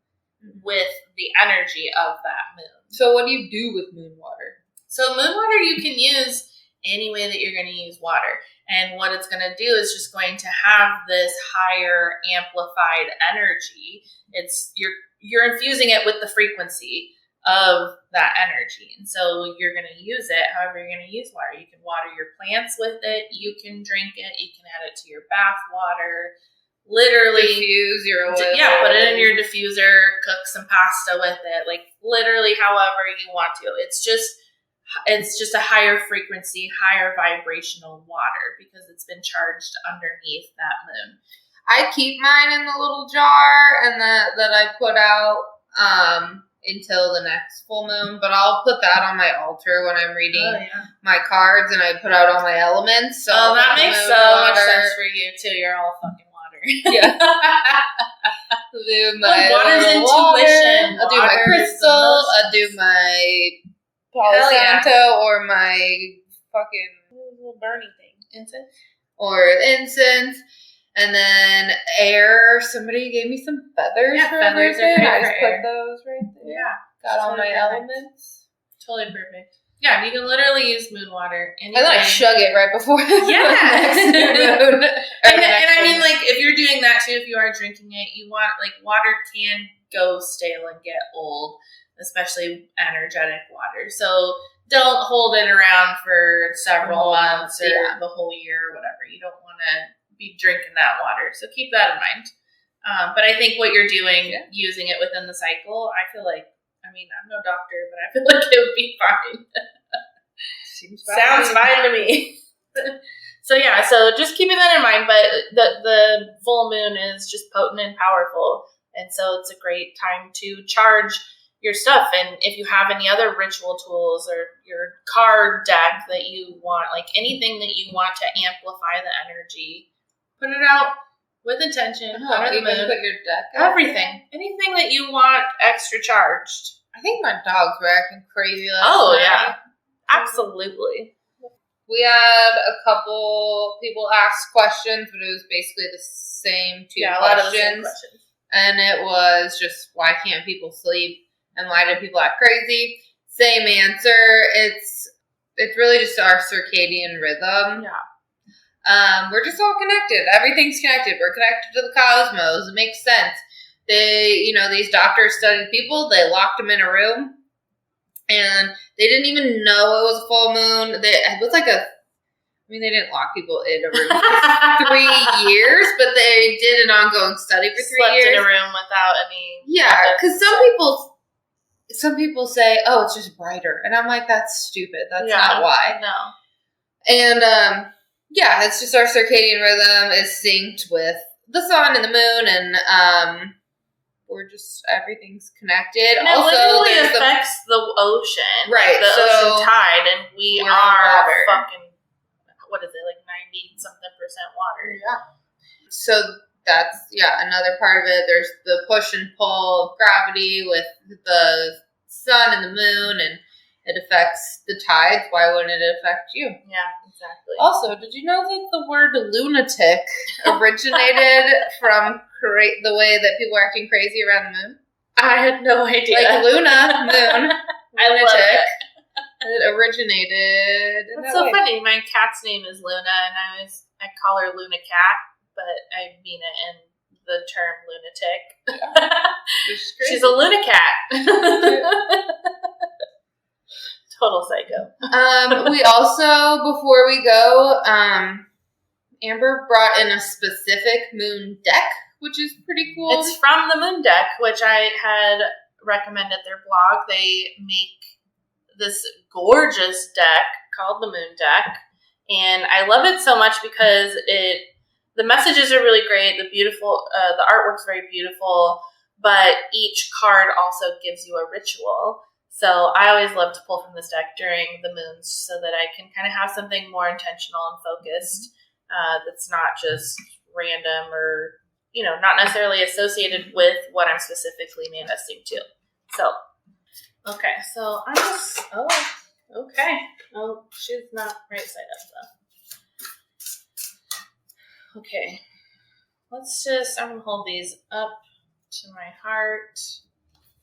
with the energy of that moon. So what do you do with moon water? So moon water you can use any way that you're going to use water. And what it's going to do is just going to have this higher amplified energy. It's you're infusing it with the frequency of that energy. And so you're going to use it however you're going to use water. You can water your plants with it. You can drink it. You can add it to your bath water. Literally diffuse your oil. Yeah, put it in your diffuser, cook some pasta with it. Like literally however you want to. It's just a higher frequency, higher vibrational water because it's been charged underneath that moon. I keep mine in the little jar and that I put out until the next full moon, but I'll put that on my altar when I'm reading my cards, and I put out all my elements. So that makes so much sense for you too. You're all fucking water. Yeah. I'll do my water's intuition. I'll do my crystal. I'll do my Palo Santo or my fucking little burning thing. Incense? Or incense. And then air. Somebody gave me some feathers. Yeah, for feathers everything. are I great just for put air. those right there. Yeah. Got all totally my perfect. elements. Totally perfect. Yeah, you can literally use moon water. And then I chug it right before the yes. next moon. And I mean, like, if you're doing that too, if you are drinking it, you want, like, water can go stale and get old, especially energetic water. So don't hold it around for several months or the whole year or whatever. You don't want to be drinking that water. So keep that in mind. But I think what you're doing, using it within the cycle, I feel like, I mean, I'm no doctor, but I feel like it would be fine. Sounds fine to me. So yeah, so just keeping that in mind. But the full moon is just potent and powerful, and so it's a great time to charge your stuff. And if you have any other ritual tools or your card deck that you want, like anything that you want to amplify the energy, put it out with intention. Honor the moon. Put your deck out. Everything. Anything that you want extra charged. I think my dogs were acting crazy last night. Yeah. Absolutely. We had a couple people ask questions, but it was basically the same two questions. A lot of the same questions. And it was just, why can't people sleep? And why do people act crazy? Same answer. It's really just our circadian rhythm. Yeah. We're just all connected. Everything's connected. We're connected to the cosmos. It makes sense. These doctors studied people. They locked them in a room. And they didn't even know it was a full moon. It was like they didn't lock people in a room for 3 years, but they did an ongoing study for 3 years. Slept in a room without any... Yeah, because some people some people say, oh, it's just brighter. And I'm like, that's stupid. That's not why. No. And, it's just our circadian rhythm is synced with the sun and the moon, and everything's connected. And also, it literally affects the ocean. Right. The ocean tide, and we are fucking, what is it, like 90-something% water. Yeah. So that's, another part of it. There's the push and pull of gravity with the sun and the moon, and it affects the tides. Why wouldn't it affect you? Yeah, exactly. Also, did you know that the word lunatic originated from the way that people are acting crazy around the moon? I had no idea. Like Luna, moon, lunatic. It originated. That's so funny. My cat's name is Luna, and I call her Luna Cat, but I mean it in the term lunatic. Yeah. She's a Luna Cat. Total psycho. We also, before we go, Amber brought in a specific moon deck, which is pretty cool. It's from the Moon Deck, which I had recommended their blog. They make this gorgeous deck called the Moon Deck, and I love it so much because the messages are really great. The artwork's very beautiful, but each card also gives you a ritual. So I always love to pull from this deck during the moons so that I can kind of have something more intentional and focused that's not just random or, not necessarily associated with what I'm specifically manifesting to. So, okay. So I'm just, okay. Oh, she's not right side up though. Okay. I'm going to hold these up to my heart,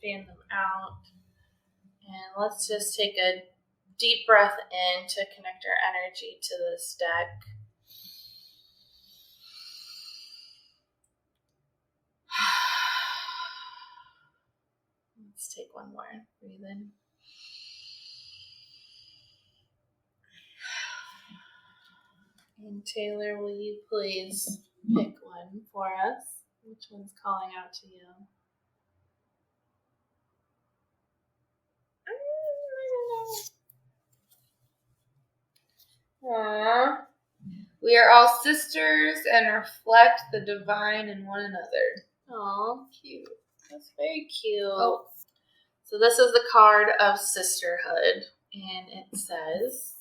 fan them out. And let's just take a deep breath in to connect our energy to this deck. Let's take one more. Breathe in. And Taylar, will you please pick one for us? Which one's calling out to you? Aww. We are all sisters and reflect the divine in one another. Aw, cute. That's very cute. Oh. So this is the card of sisterhood, and it says,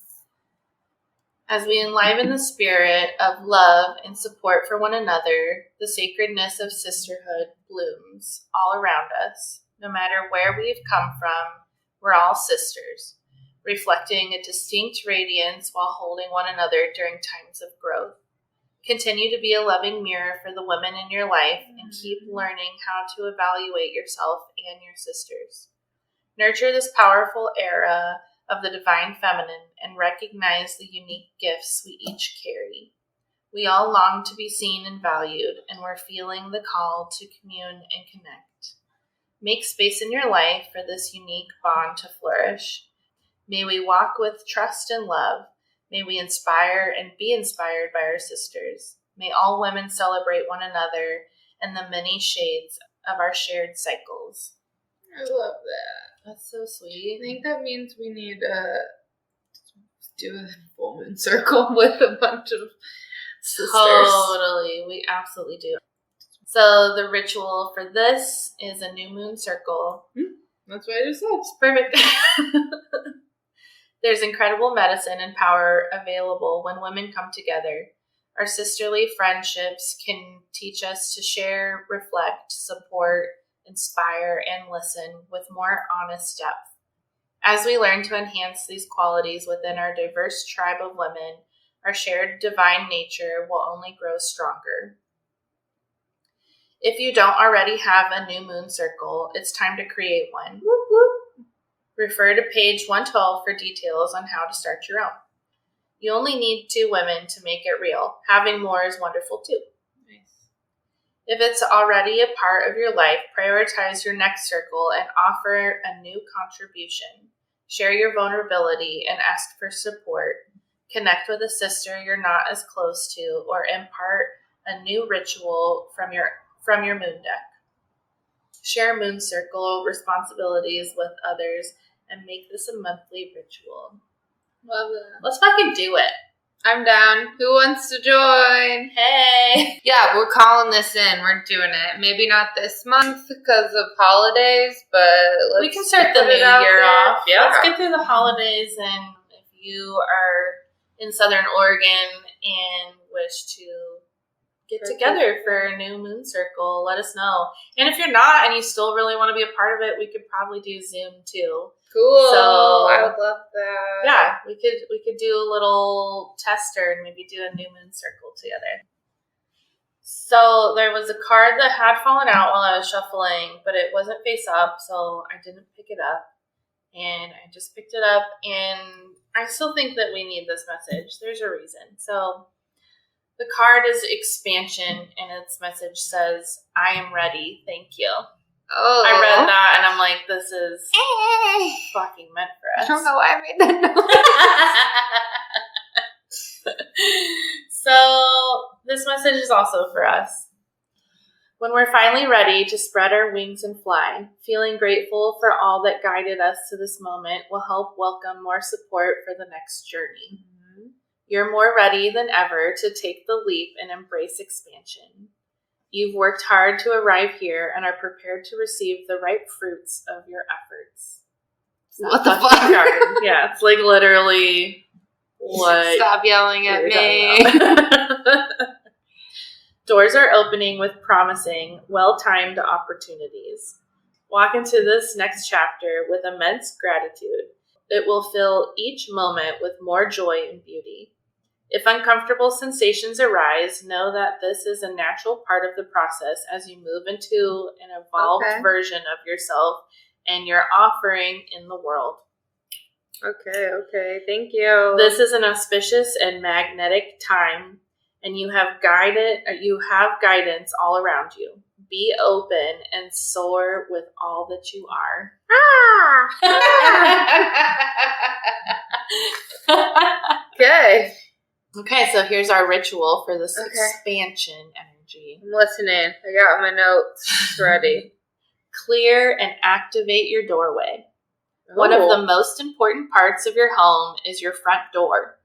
as we enliven the spirit of love and support for one another, the sacredness of sisterhood blooms all around us. No matter where we've come from, we're all sisters, reflecting a distinct radiance while holding one another during times of growth. Continue to be a loving mirror for the women in your life and keep learning how to evaluate yourself and your sisters. Nurture this powerful era of the divine feminine and recognize the unique gifts we each carry. We all long to be seen and valued, and we're feeling the call to commune and connect. Make space in your life for this unique bond to flourish. May we walk with trust and love. May we inspire and be inspired by our sisters. May all women celebrate one another and the many shades of our shared cycles. I love that. That's so sweet. I think that means we need to do a full moon circle with a bunch of sisters. Totally. We absolutely do. So the ritual for this is a new moon circle. That's what I just said. It's perfect. There's incredible medicine and power available when women come together. Our sisterly friendships can teach us to share, reflect, support, inspire, and listen with more honest depth. As we learn to enhance these qualities within our diverse tribe of women, our shared divine nature will only grow stronger. If you don't already have a new moon circle, it's time to create one. Whoop, whoop. Refer to page 112 for details on how to start your own. You only need 2 women to make it real. Having more is wonderful too. Nice. If it's already a part of your life, prioritize your next circle and offer a new contribution. Share your vulnerability and ask for support. Connect with a sister you're not as close to, or impart a new ritual from your moon deck. Share moon circle responsibilities with others and make this a monthly ritual. Love that. Let's fucking do it. I'm down. Who wants to join? Hey. Yeah, we're calling this in. We're doing it. Maybe not this month because of holidays, but we can start the new year off. Yeah. Let's get through the holidays, and if you are in Southern Oregon and wish to get together for a new moon circle, let us know. And if you're not and you still really want to be a part of it, we could probably do Zoom too. Cool. So I would love that. Yeah, we could do a little tester and maybe do a new moon circle together. So there was a card that had fallen out while I was shuffling, but it wasn't face up, so I didn't pick it up. And I just picked it up, and I still think that we need this message. There's a reason. So the card is expansion, and its message says, I am ready, thank you. Oh. I read that, and I'm like, this is fucking meant for us. I don't know why I made that note. So this message is also for us. When we're finally ready to spread our wings and fly, feeling grateful for all that guided us to this moment will help welcome more support for the next journey. Mm-hmm. You're more ready than ever to take the leap and embrace expansion. You've worked hard to arrive here and are prepared to receive the ripe fruits of your efforts. What the fuck? Yeah, it's like literally what. Stop yelling at me. Doors are opening with promising, well-timed opportunities. Walk into this next chapter with immense gratitude. It will fill each moment with more joy and beauty. If uncomfortable sensations arise, know that this is a natural part of the process as you move into an evolved version of yourself and your offering in the world. Okay. Thank you. This is an auspicious and magnetic time, and you have guidance all around you. Be open and soar with all that you are. Okay, so here's our ritual for this expansion energy. I'm listening. I got my notes ready. Clear and activate your doorway. One of the most important parts of your home is your front door.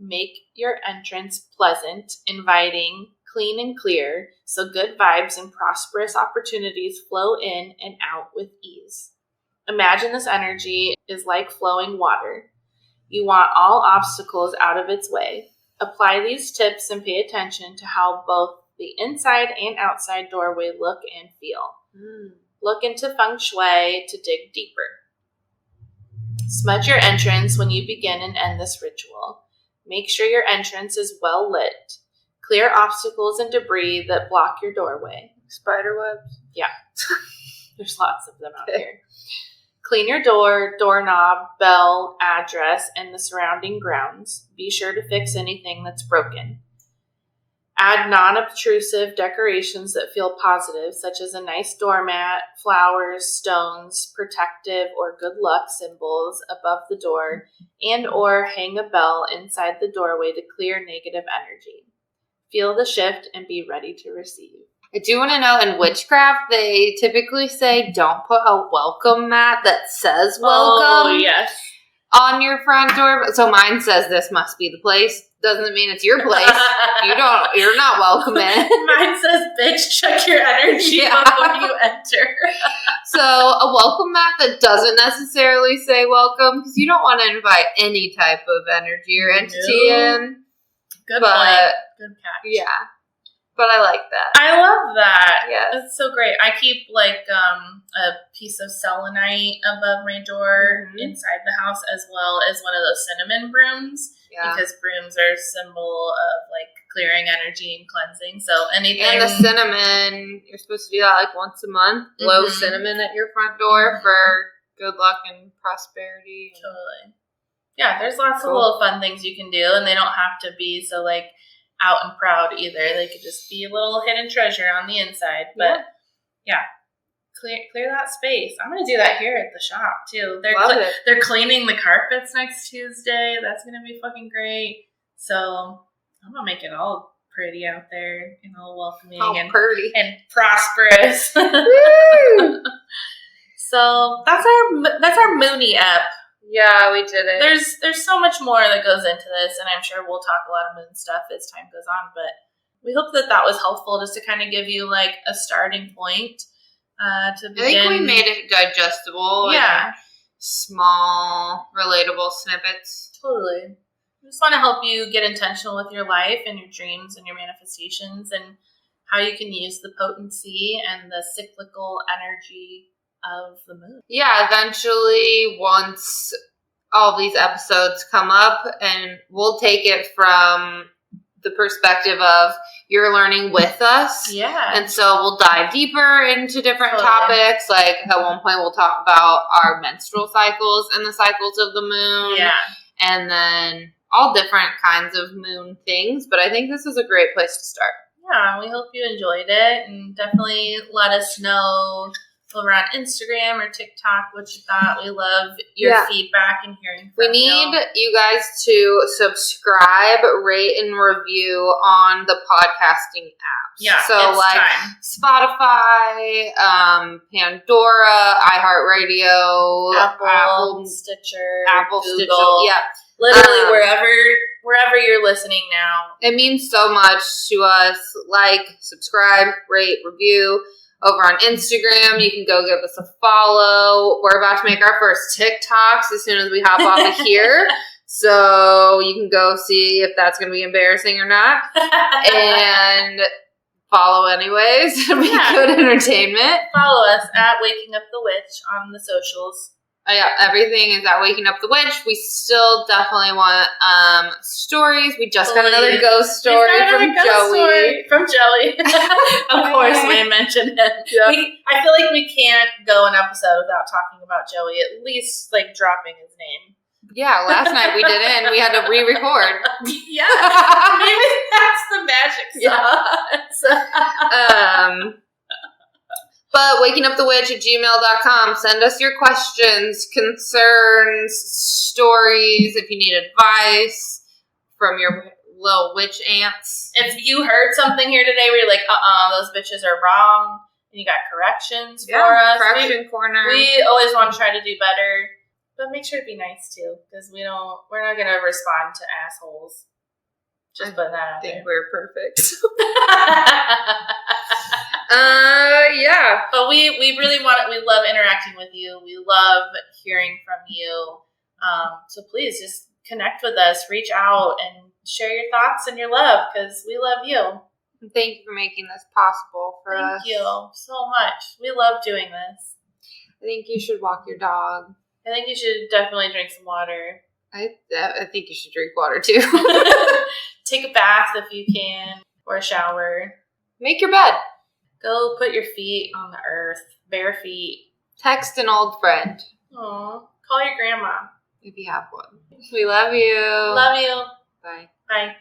Make your entrance pleasant, inviting, clean and clear, so good vibes and prosperous opportunities flow in and out with ease. Imagine this energy is like flowing water. You want all obstacles out of its way. Apply these tips and pay attention to how both the inside and outside doorway look and feel. Look into feng shui to dig deeper. Smudge your entrance when you begin and end this ritual. Make sure your entrance is well lit. Clear obstacles and debris that block your doorway. Spider webs? Yeah. There's lots of them out here. Clean your door, doorknob, bell, address, and the surrounding grounds. Be sure to fix anything that's broken. Add non-obtrusive decorations that feel positive, such as a nice doormat, flowers, stones, protective or good luck symbols above the door, and or hang a bell inside the doorway to clear negative energy. Feel the shift and be ready to receive. I do want to know, in witchcraft, they typically say don't put a welcome mat that says welcome on your front door. So mine says this must be the place. Doesn't mean it's your place. You're not welcome in. Mine says, bitch, check your energy before you enter. So a welcome mat that doesn't necessarily say welcome, because you don't want to invite any type of energy or entity in. Good point. Good catch. Yeah. But I like that. I love that. Yes. That's so great. I keep a piece of selenite above my door inside the house, as well as one of those cinnamon brooms. Yeah. Because brooms are a symbol of clearing energy and cleansing. So anything. And the cinnamon, you're supposed to do that once a month. Blow cinnamon at your front door for good luck and prosperity. Totally. Yeah, there's lots of little fun things you can do, and they don't have to be so out and proud either. They could just be a little hidden treasure on the inside. But clear that space. I'm gonna do that here at the shop too. They're cleaning the carpets next Tuesday. That's gonna be fucking great. So I'm gonna make it all pretty out there and all welcoming pretty. and prosperous. So that's our Moony ep. Yeah, we did it. There's so much more that goes into this, and I'm sure we'll talk a lot of moon stuff as time goes on, but we hope that was helpful just to kind of give you like a starting point to begin. I think we made it digestible. Yeah. Small, relatable snippets. Totally. We just want to help you get intentional with your life and your dreams and your manifestations and how you can use the potency and the cyclical energy of the moon. Yeah, eventually once all these episodes come up, and we'll take it from the perspective of you're learning with us. Yeah. And so we'll dive deeper into different topics. Like at one point we'll talk about our menstrual cycles and the cycles of the moon. Yeah. And then all different kinds of moon things. But I think this is a great place to start. Yeah, we hope you enjoyed it, and definitely let us know over on Instagram or TikTok what you thought. We love your feedback and hearing from you. We need you guys to subscribe, rate, and review on the podcasting apps. Yeah, so it's like time. Spotify, Pandora, iHeartRadio, Apple, Stitcher, Google. Stitcher. Yeah. Literally wherever you're listening now. It means so much to us. Like, subscribe, rate, review. Over on Instagram, you can go give us a follow. We're about to make our first TikToks as soon as we hop off of here. So you can go see if that's going to be embarrassing or not. And follow anyways. It'll be good entertainment. Follow us at Waking Up the Witch on the socials. Yeah, everything is at Waking Up the Witch. We still definitely want stories. We just got another ghost story from Joey. From Joey. Of course, we mentioned him. Yep. I feel like we can't go an episode without talking about Joey, at least like dropping his name. Yeah, last night we did it and we had to re-record. Yeah, maybe that's the magic sauce. But wakingupthewitch@gmail.com. Send us your questions, concerns, stories, if you need advice from your little witch aunts. If you heard something here today where you're like, those bitches are wrong, and you got corrections for us. Correction corner. We always want to try to do better, but make sure to be nice too, because we're not going to respond to assholes. Just putting that out there. I think we're perfect. But we really we love interacting with you. We love hearing from you. So please just connect with us, reach out, and share your thoughts and your love, because we love you. Thank you for making this possible for us. Thank you so much. We love doing this. I think you should walk your dog. I think you should definitely drink some water. I think you should drink water too. Take a bath if you can, or a shower. Make your bed. Go put your feet on the earth, bare feet. Text an old friend. Aw, call your grandma. If you have one. We love you. Love you. Bye. Bye.